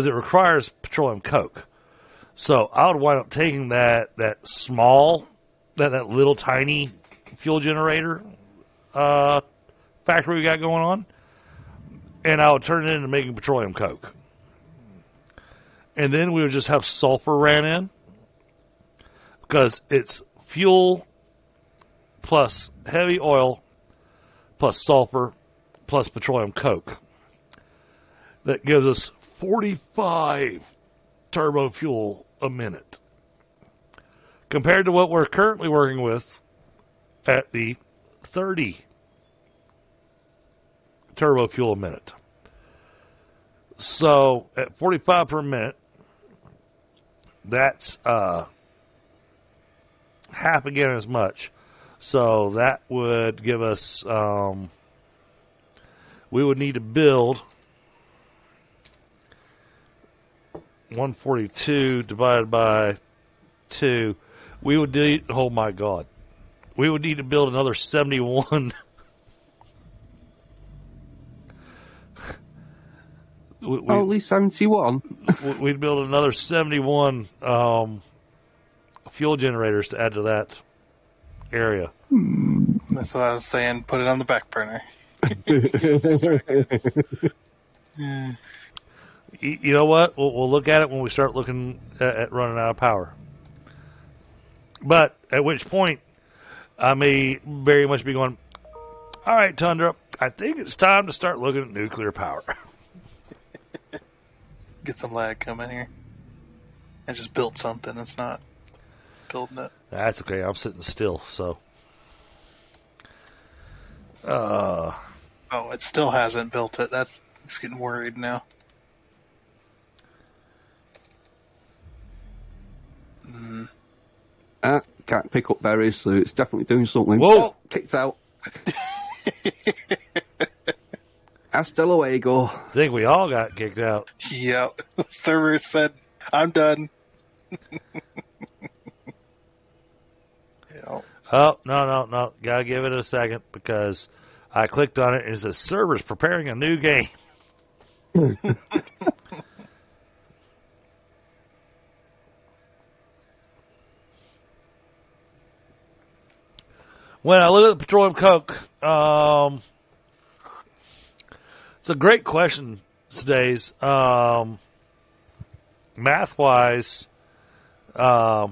it requires petroleum coke, so I would wind up taking that small, that little tiny fuel generator factory we got going on, and I would turn it into making petroleum coke, and then we would just have sulfur ran in, because it's fuel plus heavy oil plus sulfur plus petroleum coke. That gives us 45 turbo fuel a minute. Compared to what we're currently working with at the 30 turbo fuel a minute. So at 45 per minute, that's half again as much. So that would give us, we would need to build 142 divided by 2. We would need, oh my God, we would need to build another 71. At least 71. We'd build another 71 fuel generators to add to that area. That's what I was saying. Put it on the back burner. You know what? We'll look at it when we start looking at running out of power. But at which point, I may very much be going, all right, Tundra, I think it's time to start looking at nuclear power. Get some lag coming here. I just built something. It's not building it. That's okay. I'm sitting still, so. Oh, it still hasn't built it. It's getting worried now. Can't pick up berries, so it's definitely doing something. Whoa! Oh, kicked out. Hasta luego. I think we all got kicked out. Yep. The server said, I'm done. Yep. Oh, no. Gotta give it a second because I clicked on it and it says server's preparing a new game. When I look at the petroleum coke, it's a great question these days. Math-wise, Yeah,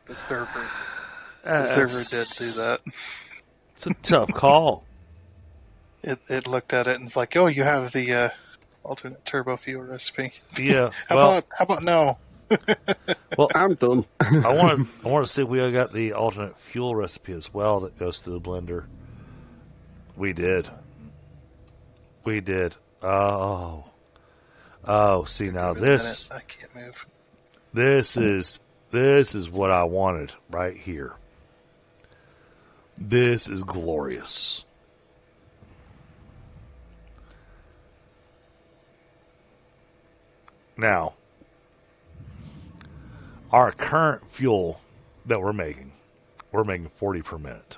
the server did do that. It's a tough call. It looked at it and it's like, oh, you have the alternate turbo fuel recipe. Yeah. How about no? Well, I'm done. I want to see if we got the alternate fuel recipe as well that goes to the blender. We did. Oh, see now this. I can't move. This is what I wanted right here. This is glorious. Now, our current fuel that we're making 40 per minute.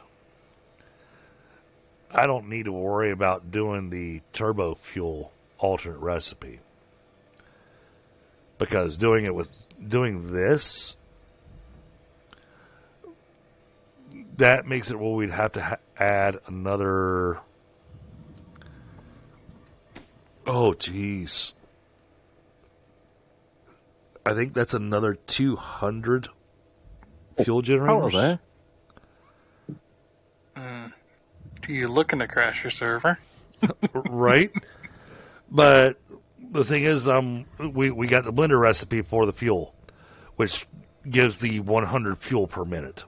I don't need to worry about doing the turbo fuel alternate recipe. Because doing this, that makes it where we'd have to add another, oh geez, I think that's another 200 fuel generators. Hello there. You're looking to crash your server. Right? But the thing is, we got the blender recipe for the fuel, which gives the 100 fuel per minute.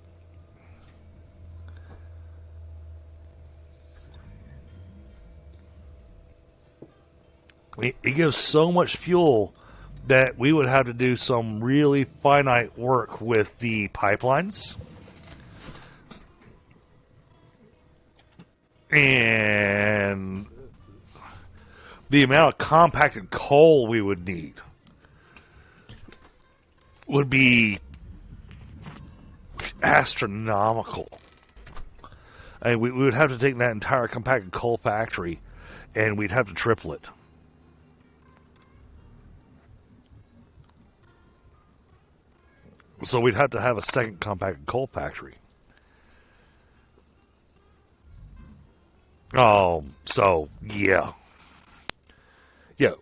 It gives so much fuel that we would have to do some really finite work with the pipelines. And the amount of compacted coal we would need would be astronomical. I mean, we would have to take that entire compacted coal factory and we'd have to triple it. So we'd have to have a second compacted coal factory. So yeah. Yeah,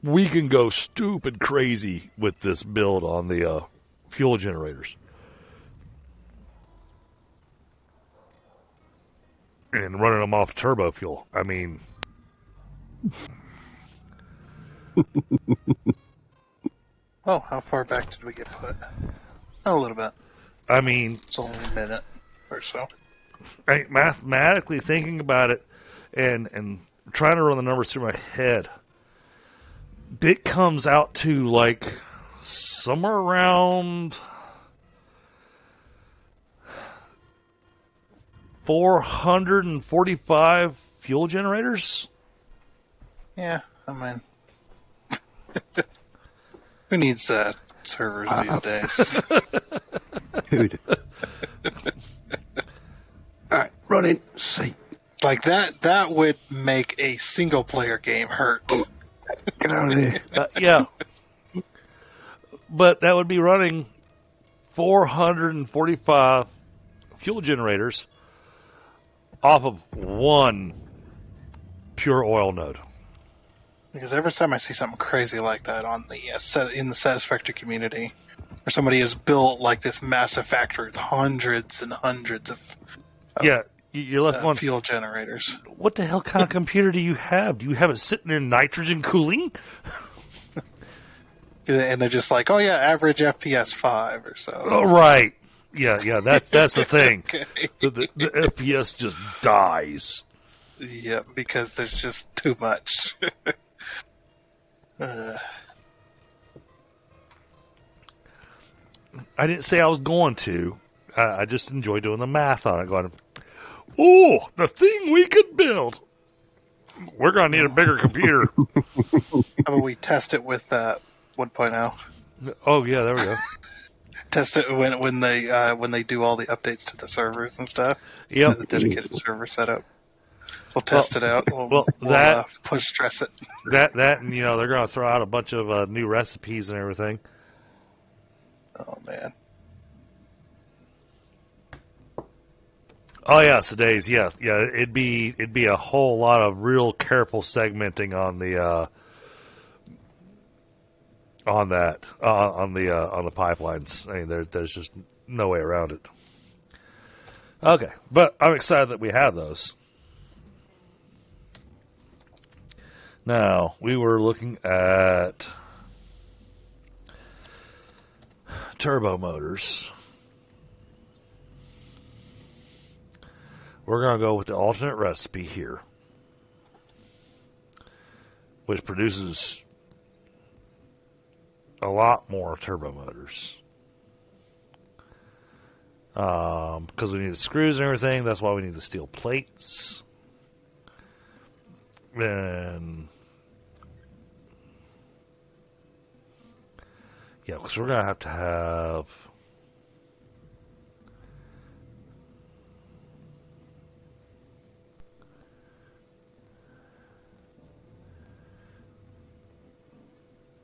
we can go stupid crazy with this build on the fuel generators. And running them off turbo fuel. I mean... Oh, how far back did we get put? A little bit. I mean... It's only a minute or so. Mathematically thinking about it and trying to run the numbers through my head, it comes out to like somewhere around 445 fuel generators. Yeah, I mean, who needs servers these days? Dude. Alright, running. See. Like that would make a single player game hurt. Get out of here. Yeah. But that would be running 445 fuel generators off of one pure oil node. Because every time I see something crazy like that on the in the Satisfactory community, where somebody has built like this massive factory with hundreds and hundreds of yeah, you're left going, fuel generators. What the hell kind of computer do you have? Do you have it sitting in nitrogen cooling? And they're just like, oh yeah, average FPS 5 or so. Oh, right. Yeah, that's the thing. Okay. The FPS just dies. Yeah, because there's just too much. I didn't say I was going to. I just enjoy doing the math on it. Going, oh, the thing we could build. We're going to need a bigger computer. How about we test it with 1.0? Oh, yeah, there we go. Test it when they do all the updates to the servers and stuff. Yep. The dedicated server setup. We'll test it out. We'll push stress it. That and they're going to throw out a bunch of new recipes and everything. Oh man. Oh yeah, today's yeah. It'd be a whole lot of real careful segmenting on the on the pipelines. I mean, there's just no way around it. Okay, but I'm excited that we have those. Now we were looking at turbo motors. We're going to go with the alternate recipe here, which produces a lot more turbo motors. Because we need the screws and everything, that's why we need the steel plates. And yeah, because we're going to have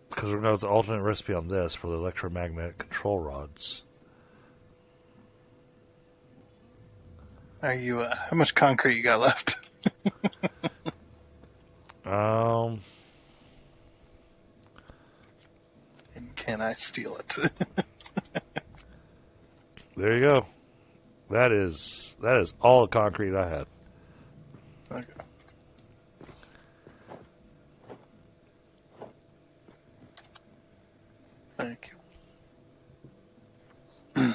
because we're going to have the alternate recipe on this for the electromagnetic control rods. Are you? How much concrete you got left? And can I steal it? There you go. That is all the concrete I had. Okay. Thank you.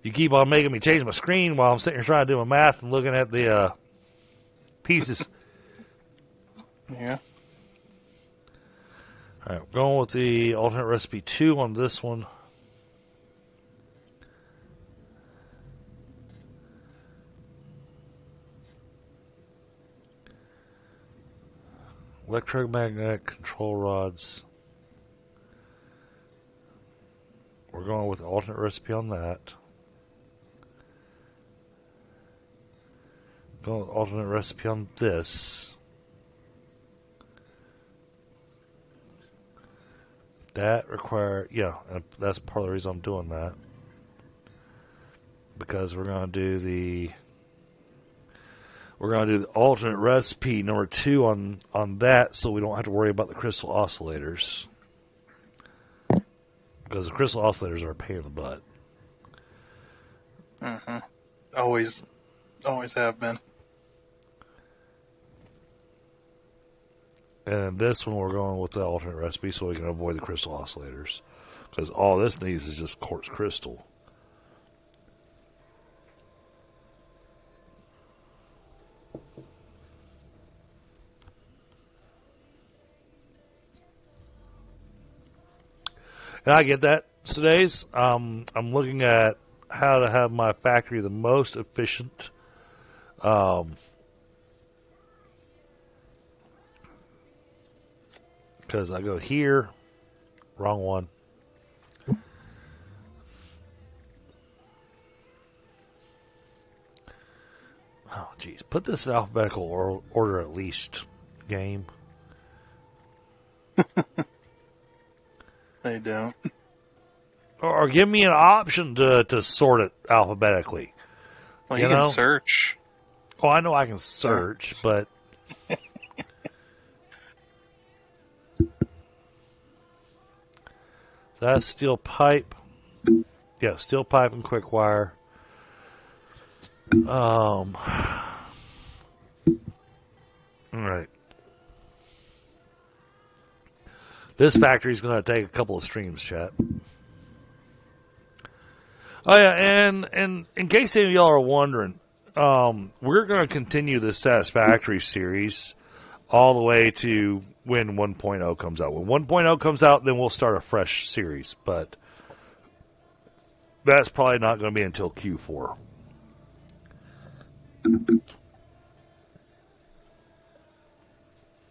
You keep on making me change my screen while I'm sitting here trying to do my math and looking at the pieces. Yeah. Alright, we're going with the alternate recipe 2 on this one. Electromagnetic control rods. We're going with the alternate recipe on that. Going with alternate recipe on this. That require, yeah, and that's part of the reason I'm doing that. Because we're going to do the alternate recipe number 2 on that, so we don't have to worry about the crystal oscillators. Because the crystal oscillators are a pain in the butt. Mm-hmm. Always have been. And this one we're going with the alternate recipe so we can avoid the crystal oscillators. Because all this needs is just quartz crystal. And I get that today's. I'm looking at how to have my factory the most efficient. Because I go here, wrong one. Oh, geez. Put this in alphabetical order at least, game. They don't. Or give me an option to sort it alphabetically. Well, you can search. Oh, I know I can search, but... That's steel pipe. Yeah, steel pipe and quick wire. Alright. This factory's going to take a couple of streams, chat. Oh yeah, and in case any of y'all are wondering, we're going to continue this Satisfactory series all the way to when 1.0 comes out. When 1.0 comes out, then we'll start a fresh series, but that's probably not going to be until Q4.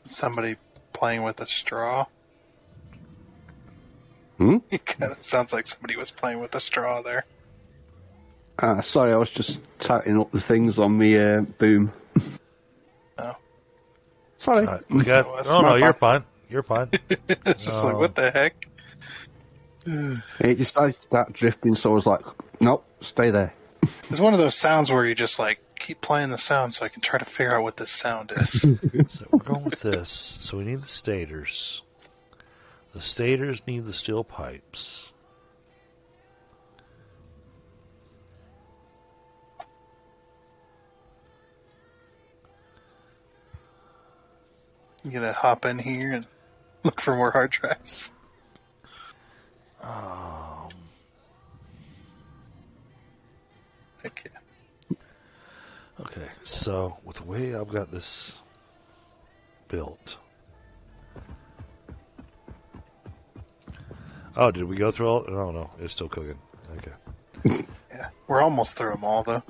Somebody playing with a straw. It kind of sounds like somebody was playing with a straw there. Sorry, I was just tightening up the things on me boom. Oh. Sorry. No, you're fine. You're fine. It's just like, what the heck? It decided to start drifting, so I was like, nope, stay there. It's one of those sounds where you just like, keep playing the sound so I can try to figure out what this sound is. So we're going with this. So we need the stators. The stators need the steel pipes. You gonna hop in here and look for more hard drives? Heck yeah. Okay, so with the way I've got this built. Oh, did we go through all? Oh, no, it's still cooking. Okay. Yeah, we're almost through them all, though.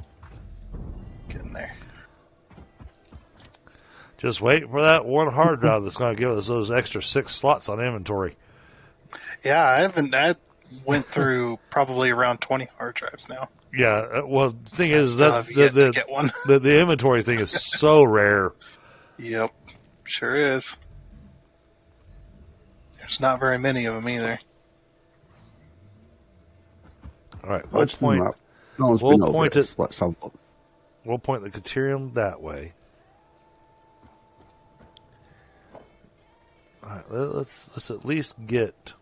Getting there. Just wait for that one hard drive that's going to give us those extra 6 slots on inventory. Yeah, I went through probably around 20 hard drives now. Yeah, well, the thing is that get one. the inventory thing is so rare. Yep, sure is. There's not very many of them either. All right, we'll point it. Let's have a look. We'll point the deuterium that way. All right, let's at least get.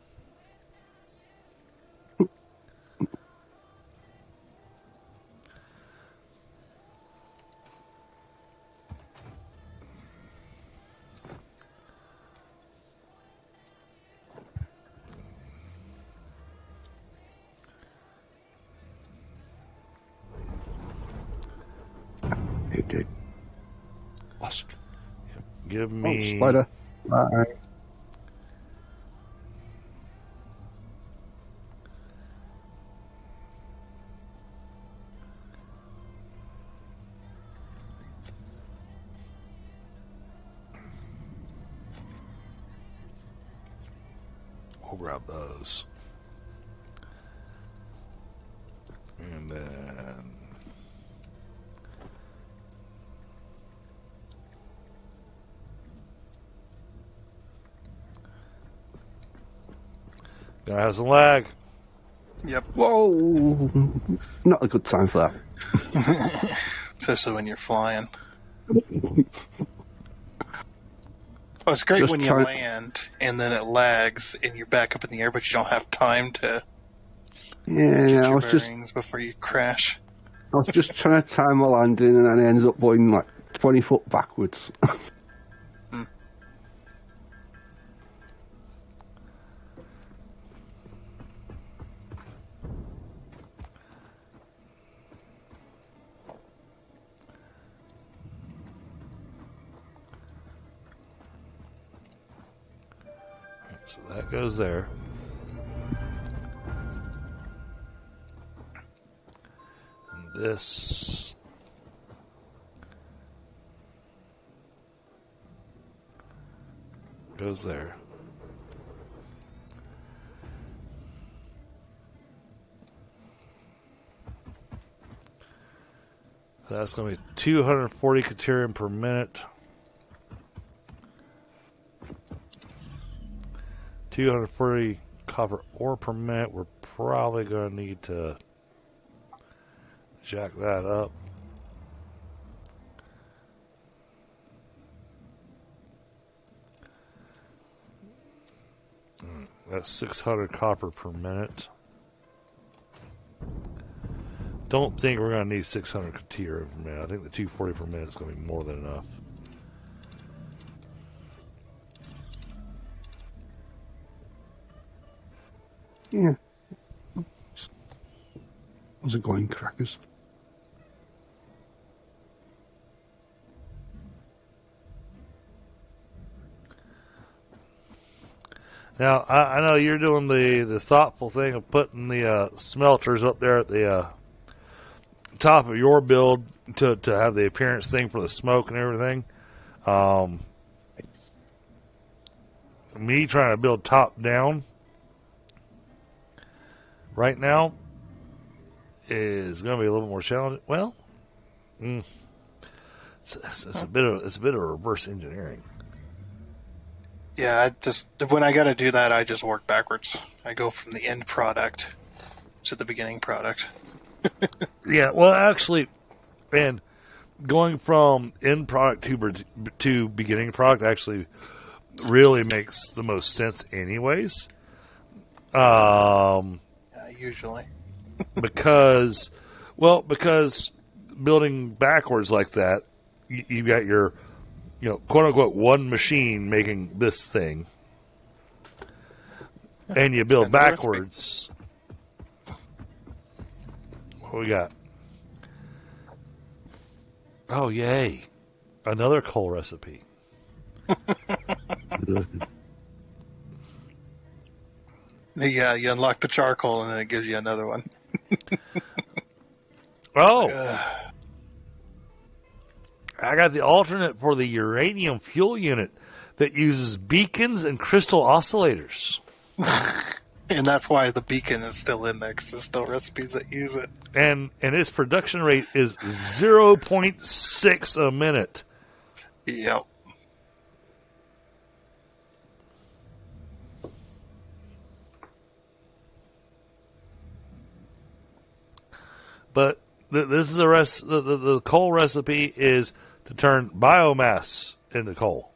It did. Wasp. Give me. Oh, spider. Bye. We'll grab those. And then... Gonna have some lag. Yep. Whoa! Not a good time for that. Especially when you're flying. Oh, it's great Just when you land and then it lags and you're back up in the air, but you don't have time to get your bearings before you crash. I was just trying to time my landing and then I ended up going like 20 foot backwards. So that goes there. And this goes there. So that's going to be 240 Caterium per minute. 240 copper ore per minute. We're probably going to need to jack that up. That's 600 copper per minute. Don't think we're going to need 600 Caterium per minute. I think the 240 per minute is going to be more than enough. Yeah. How's it going, crackers? Now, I know you're doing the thoughtful thing of putting the smelters up there at the top of your build to have the appearance thing for the smoke and everything. Me trying to build top down right now is going to be a little more challenging. Well, it's a bit of reverse engineering. Yeah, when I got to do that, I just work backwards. I go from the end product to the beginning product. Yeah, well, actually, and going from end product to beginning product actually really makes the most sense, anyways. Usually, because building backwards like that, you got your, quote unquote, one machine making this thing, and you build backwards. What we got? Oh, yay! Another coal recipe. Yeah, you unlock the charcoal and then it gives you another one. Oh! I got the alternate for the uranium fuel unit that uses beacons and crystal oscillators. And that's why the beacon is still in there, because there's still recipes that use it. And its production rate is 0.6 a minute. Yep. But this is the coal recipe is to turn biomass into coal.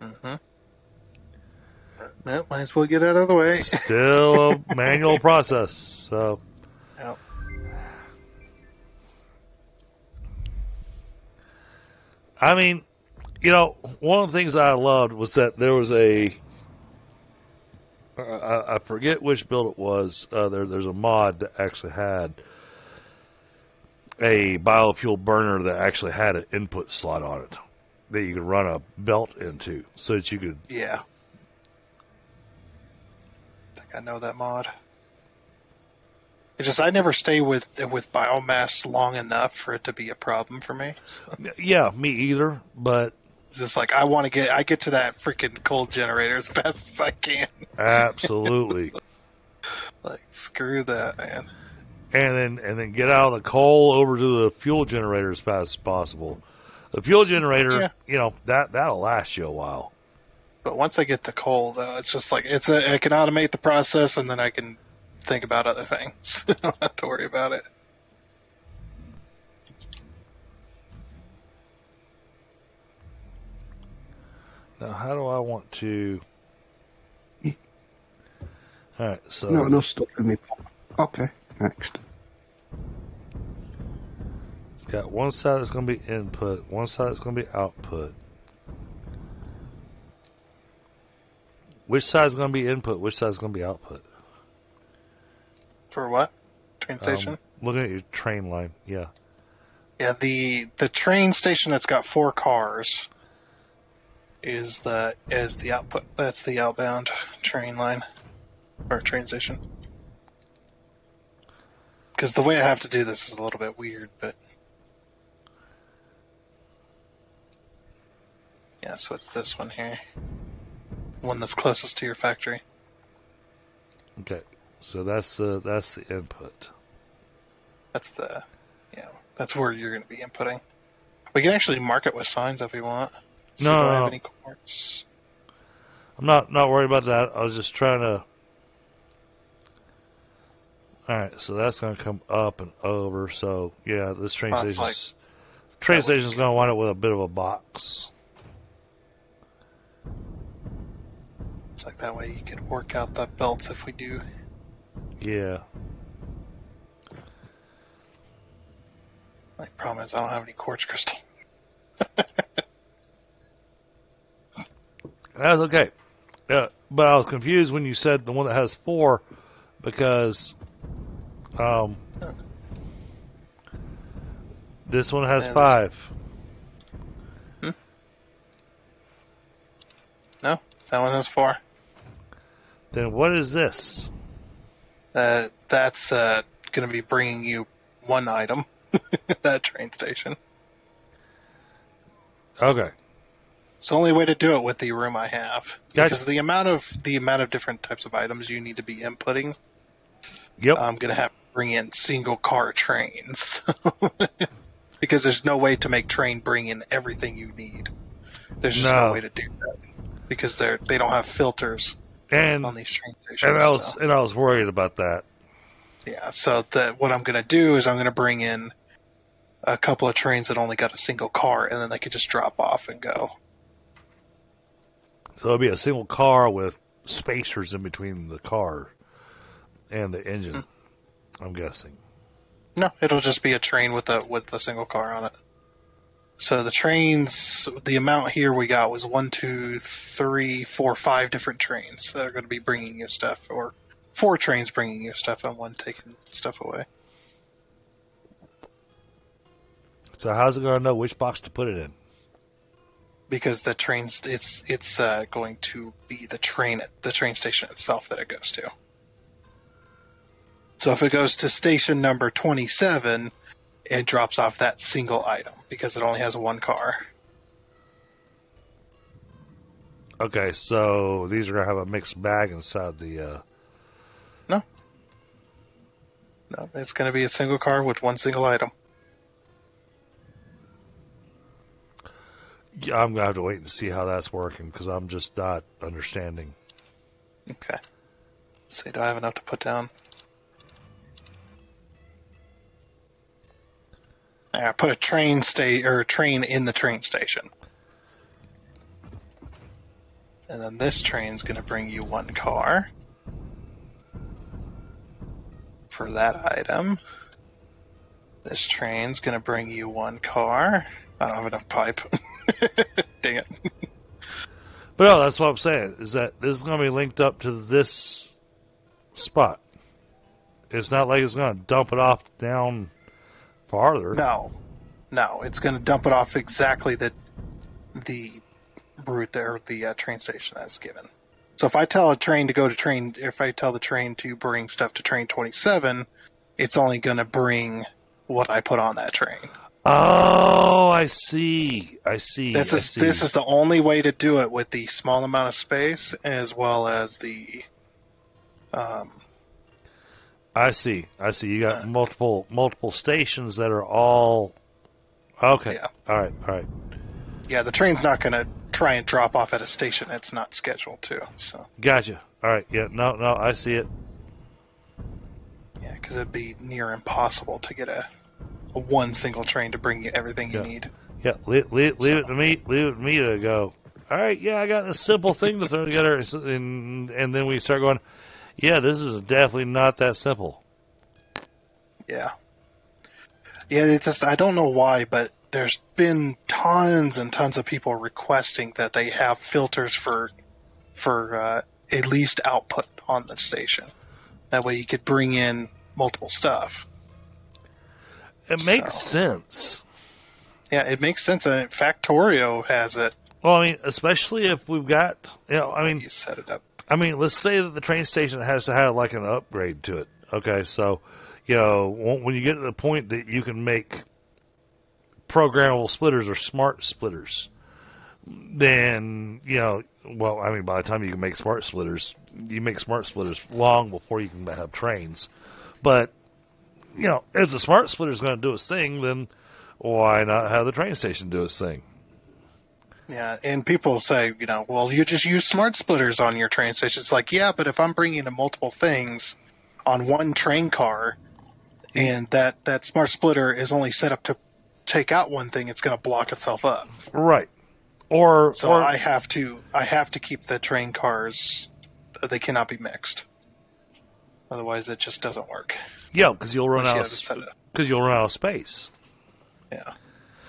Mm-hmm. Well, might as well get out of the way. Still a manual process. So. Yep. I mean, one of the things I loved was that there was I forget which build it was. There's a mod that actually had a biofuel burner that actually had an input slot on it that you could run a belt into, so that you could. Yeah. I think I know that mod. It's just I never stay with biomass long enough for it to be a problem for me. So. Yeah, me either. But It's just like I get to that freaking coal generator as fast as I can. Absolutely. Like, screw that, man. And then get out of the coal over to the fuel generator as fast as possible. The fuel generator, that'll last you a while. But once I get the coal, though, it's just like I can automate the process, and then I can think about other things. I don't have to worry about it. Now, how do I want to? All right, so No stuff in me. Okay, next. It's got one side that's going to be input, one side that's going to be output. Which side is going to be input? Which side is going to be output? For what? Train station? Looking at your train line, yeah. Yeah, the train station that's got 4 cars is the output. That's the outbound train line or train station. Because the way I have to do this is a little bit weird, but yeah. So it's this one here, one that's closest to your factory. Okay, so that's the input. That's where you're going to be inputting. We can actually mark it with signs if we want. So No, do I have any quartz? I'm not worried about that. I was just trying to. All right, so that's going to come up and over. So yeah, this train station's going to wind up with a bit of a box. It's like that way you could work out the belts if we do. Yeah. My problem is I don't have any quartz crystal. That's okay. Yeah, but I was confused when you said the one that has 4 because this one has 5. No, that one has 4. Then what is this? That's going to be bringing you one item. That train station. Okay. It's the only way to do it with the room I have. Gotcha. Because the amount of different types of items you need to be inputting. Yep. I'm going to have to bring in single car trains. Because there's no way to make train bring in everything you need. There's just no way to do that. Because they don't have filters on these train stations. And I was worried about that. Yeah, so what I'm going to do is I'm going to bring in a couple of trains that only got a single car, and then they could just drop off and go. So it'll be a single car with spacers in between the car and the engine, I'm guessing. No, it'll just be a train with a single car on it. So the trains, the amount here we got was 1, 2, 3, 4, 5 different trains that are going to be bringing you stuff, or 4 trains bringing you stuff and 1 taking stuff away. So how's it going to know which box to put it in? Because the trains, it's going to be the train station itself that it goes to. So if it goes to station number 27, it drops off that single item because it only has 1 car. Okay, so these are going to have a mixed bag inside the... No, it's going to be a single car with 1 single item. Yeah, I'm going to have to wait and see how that's working because I'm just not understanding. Okay. Let's see, do I have enough to put down? I put a train in the train station. And then this train's going to bring you 1 car for that item. This train's going to bring you 1 car. I don't have enough pipe. Dang it. But no, that's what I'm saying, is that this is going to be linked up to this spot. It's not like it's going to dump it off down farther. No, it's going to dump it off exactly the route there, the train station that's given. So if I tell a train to go to train, if I tell the train to bring stuff to train 27, it's only going to bring what I put on that train. Oh, I see. I see. This I is see. this is the only way to do it with the small amount of space, as well as the. I see. I see. You got multiple stations that are all. Okay. Yeah. All right. All right. Yeah, the train's not going to try and drop off at a station it's not scheduled to. So. Gotcha. All right. Yeah. No. No. I see it. Yeah, because it'd be near impossible to get a one single train to bring you everything you need. Yeah. Leave it to me. Leave it to me to go. All right. Yeah. I got a simple thing to throw together, and then we start going. Yeah. This is definitely not that simple. Yeah. Yeah. It just I don't know why, but there's been tons and tons of people requesting that they have filters for at least output on the station. That way you could bring in multiple stuff. It makes sense. Yeah, it makes sense. And Factorio has it. Well, I mean, especially if we've got, You set it up. I mean, let's say that the train station has to have like an upgrade to it. Okay, so, when you get to the point that you can make programmable splitters or smart splitters, then, by the time you can make smart splitters, you make smart splitters long before you can have trains. But, if the smart splitter is going to do its thing, then why not have the train station do its thing? Yeah, and people say, well, you just use smart splitters on your train station. It's like, yeah, but if I'm bringing in multiple things on one train car, and that smart splitter is only set up to take out one thing, it's going to block itself up. Right. I have to keep the train cars. They cannot be mixed. Otherwise, it just doesn't work. Yeah, because you'll run out of space. Yeah.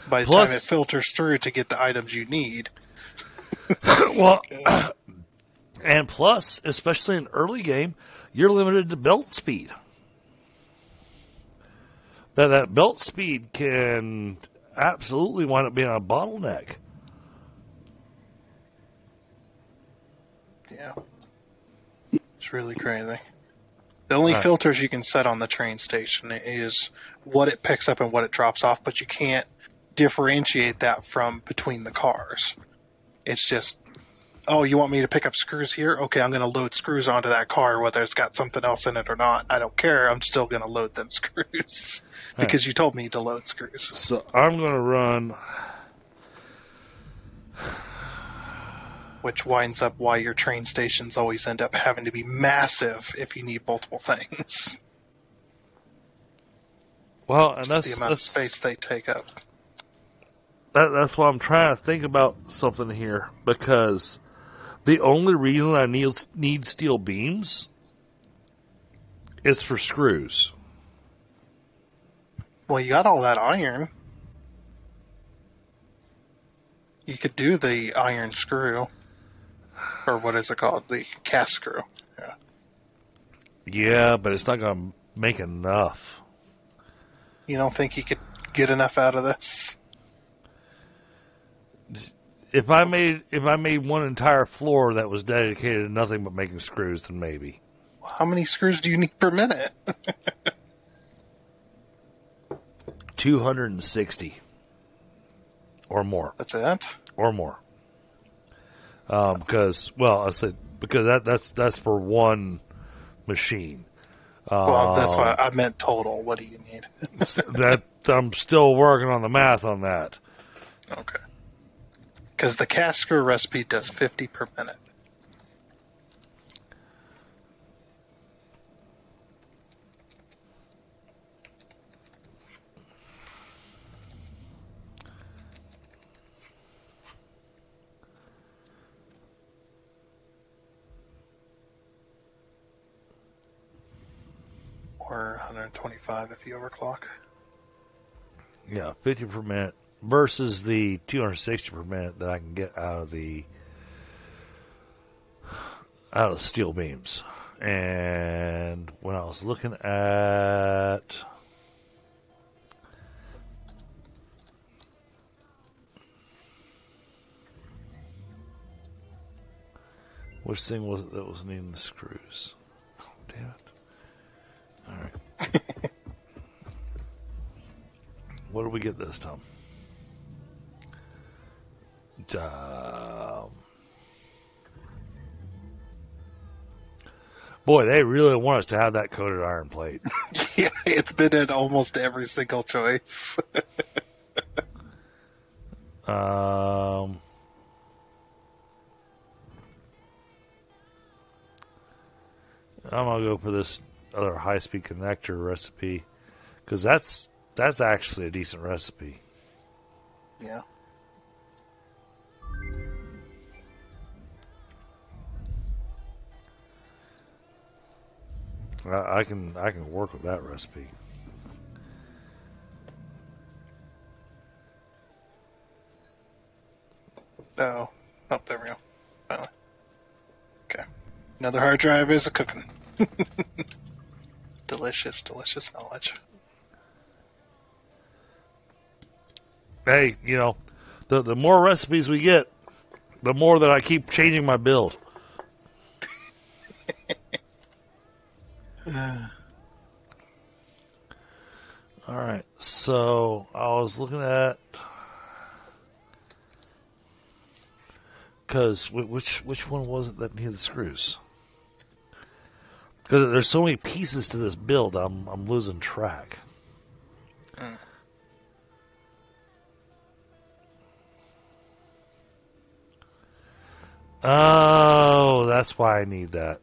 By the time it filters through to get the items you need. Well, and plus, especially in early game, you're limited to belt speed. That belt speed can absolutely wind up being a bottleneck. Yeah. It's really crazy. The only filters you can set on the train station is what it picks up and what it drops off, but you can't differentiate that from between the cars. It's just, oh, you want me to pick up screws here? Okay, I'm going to load screws onto that car, whether it's got something else in it or not. I don't care. I'm still going to load them screws because you told me to load screws. So I'm going to run... Which winds up why your train stations always end up having to be massive if you need multiple things. Well, and that's the amount of space they take up. That's why I'm trying to think about something here, because the only reason I need steel beams is for screws. Well, you got all that iron. You could do the iron screw. Or what is it called? The cast screw. Yeah. Yeah, but it's not going to make enough. You don't think you could get enough out of this? If I made one entire floor that was dedicated to nothing but making screws, then maybe. How many screws do you need per minute? 260 or more. That's it? Or more. Because that's for one machine. Well, that's why I meant total. What do you need? That I'm still working on the math on that. Okay. Because the cast screw recipe does 50 per minute. Or 125 if you overclock. Yeah, 50 per minute versus the 260 per minute that I can get out of the steel beams. And when I was looking at which thing was it that was needing the screws? Oh, damn it. All right. What did we get this time? Boy, they really want us to have that coated iron plate. Yeah, it's been in almost every single choice. I'm gonna go for this other high-speed connector recipe because that's actually a decent recipe. Yeah. I can work with that recipe. Oh, there we go. Finally. Okay. Another hard drive is a cooking. Delicious, delicious knowledge. Hey, the more recipes we get, the more that I keep changing my build. All right, so I was looking at because which one was it that needed the screws? Because there's so many pieces to this build, I'm losing track. Mm. Oh, that's why I need that.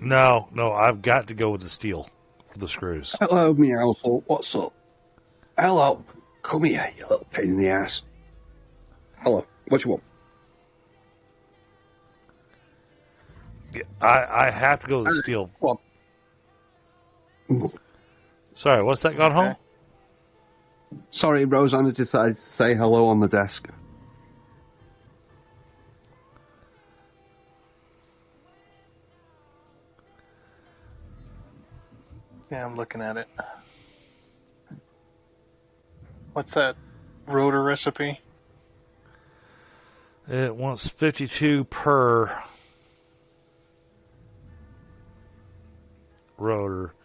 No, I've got to go with the steel for the screws. Hello, me household. What's up? Hello. Come here, you little pain in the ass. Hello. What you want? Yeah, I have to go with the steel. What? Sorry, what's that gone home? Sorry, Rosanna decided to say hello on the desk. Yeah, I'm looking at it. What's that rotor recipe? It wants 52 per rotor.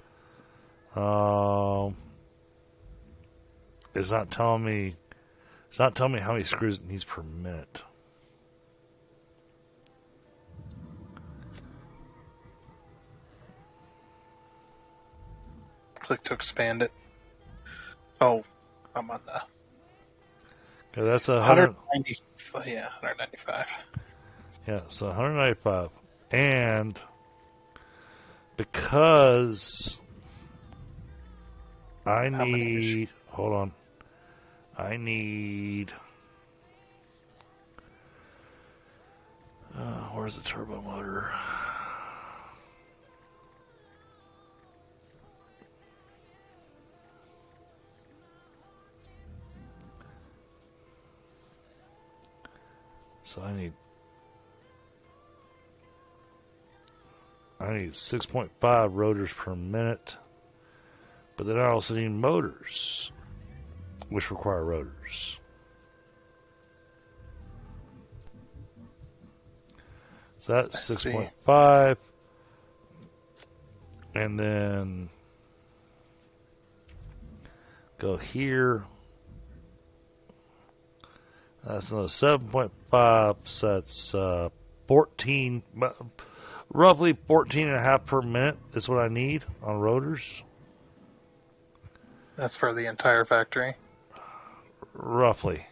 It's not telling me. It's not telling me how many screws it needs per minute. Click to expand it. Oh, I'm on the Okay, that's 190. Yeah, 195. Yeah, so 195, and because I How many need. Hold on. I need. Where's the turbo motor? So I need 6.5 rotors per minute, but then I also need motors, which require rotors. So that's 6.5, and then go here. That's another 7.5, so that's 14, roughly 14 and a half per minute is what I need on rotors. That's for the entire factory. Roughly.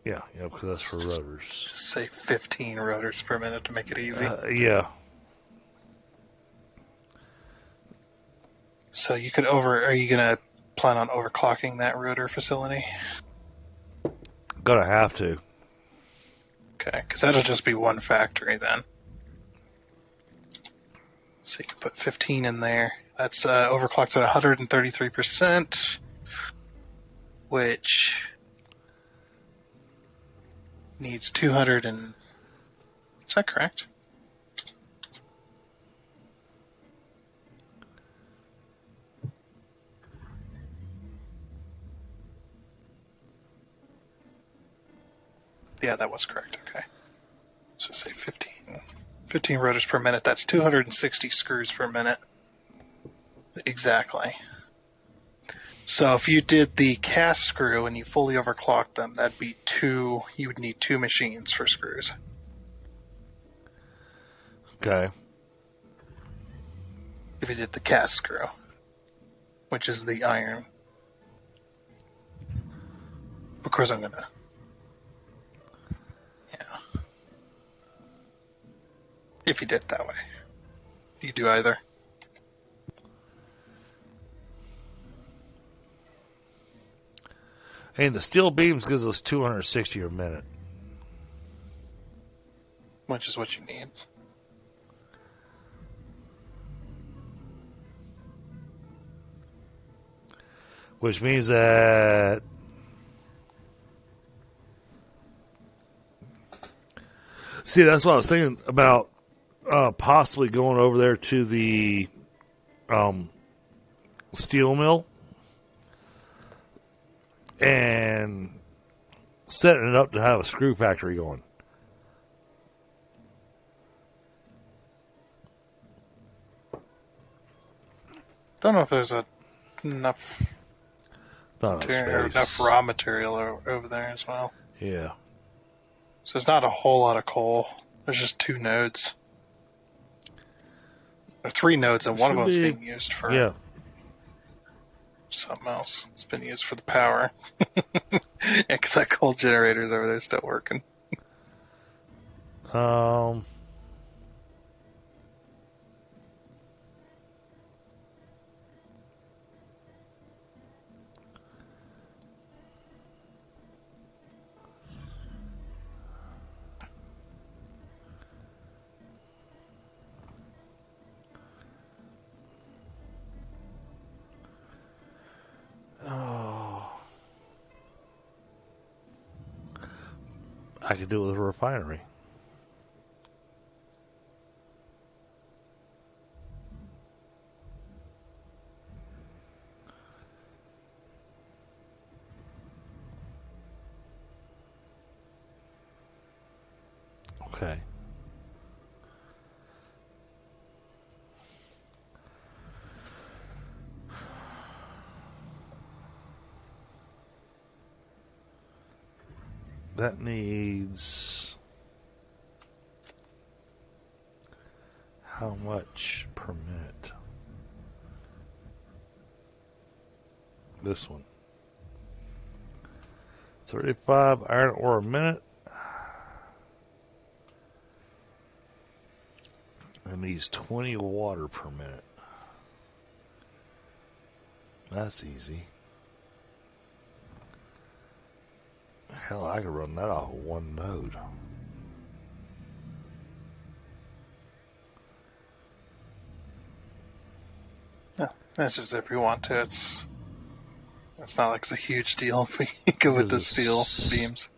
Yeah, because that's for rotors. Just say 15 rotors per minute to make it easy. Yeah. So you could are you going to plan on overclocking that rotor facility? Gonna have to. Okay, because that'll just be one factory then. So you can put 15 in there. That's overclocked at 133%, which needs 200 and... Is that correct? Yeah, that was correct. Okay. So say 15 rotors per minute. That's 260 screws per minute. Exactly. So if you did the cast screw and you fully overclocked them, that'd be two. You would need 2 machines for screws. Okay. If you did the cast screw, which is the iron. Of course, I'm gonna. Yeah. If you did it that way, you do either. And the steel beams gives us 260 a minute. Which is what you need. Which means that see, that's what I was thinking about possibly going over there to the steel mill and setting it up to have a screw factory going. Don't know if there's enough Not enough space. raw material over there as well. Yeah. So there's not a whole lot of coal. There's just 2 nodes. There are 3 nodes, and one of them's being used for something else. It's been used for the power. Because that coal generator's over there still working. Oh. I could do it with a refinery. Okay. That needs how much per minute? This one. 35 iron ore a minute. It needs 20 water per minute. That's easy. Hell, I could run that off of one node. Yeah, that's just if you want to. It's not like it's a huge deal if we go with the steel beams.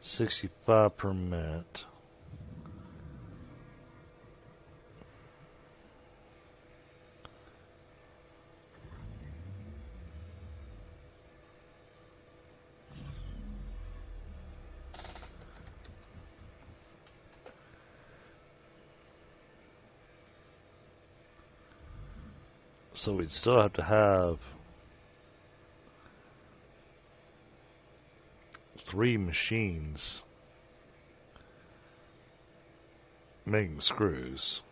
65 per minute. So we'd still have to have 3 machines making screws.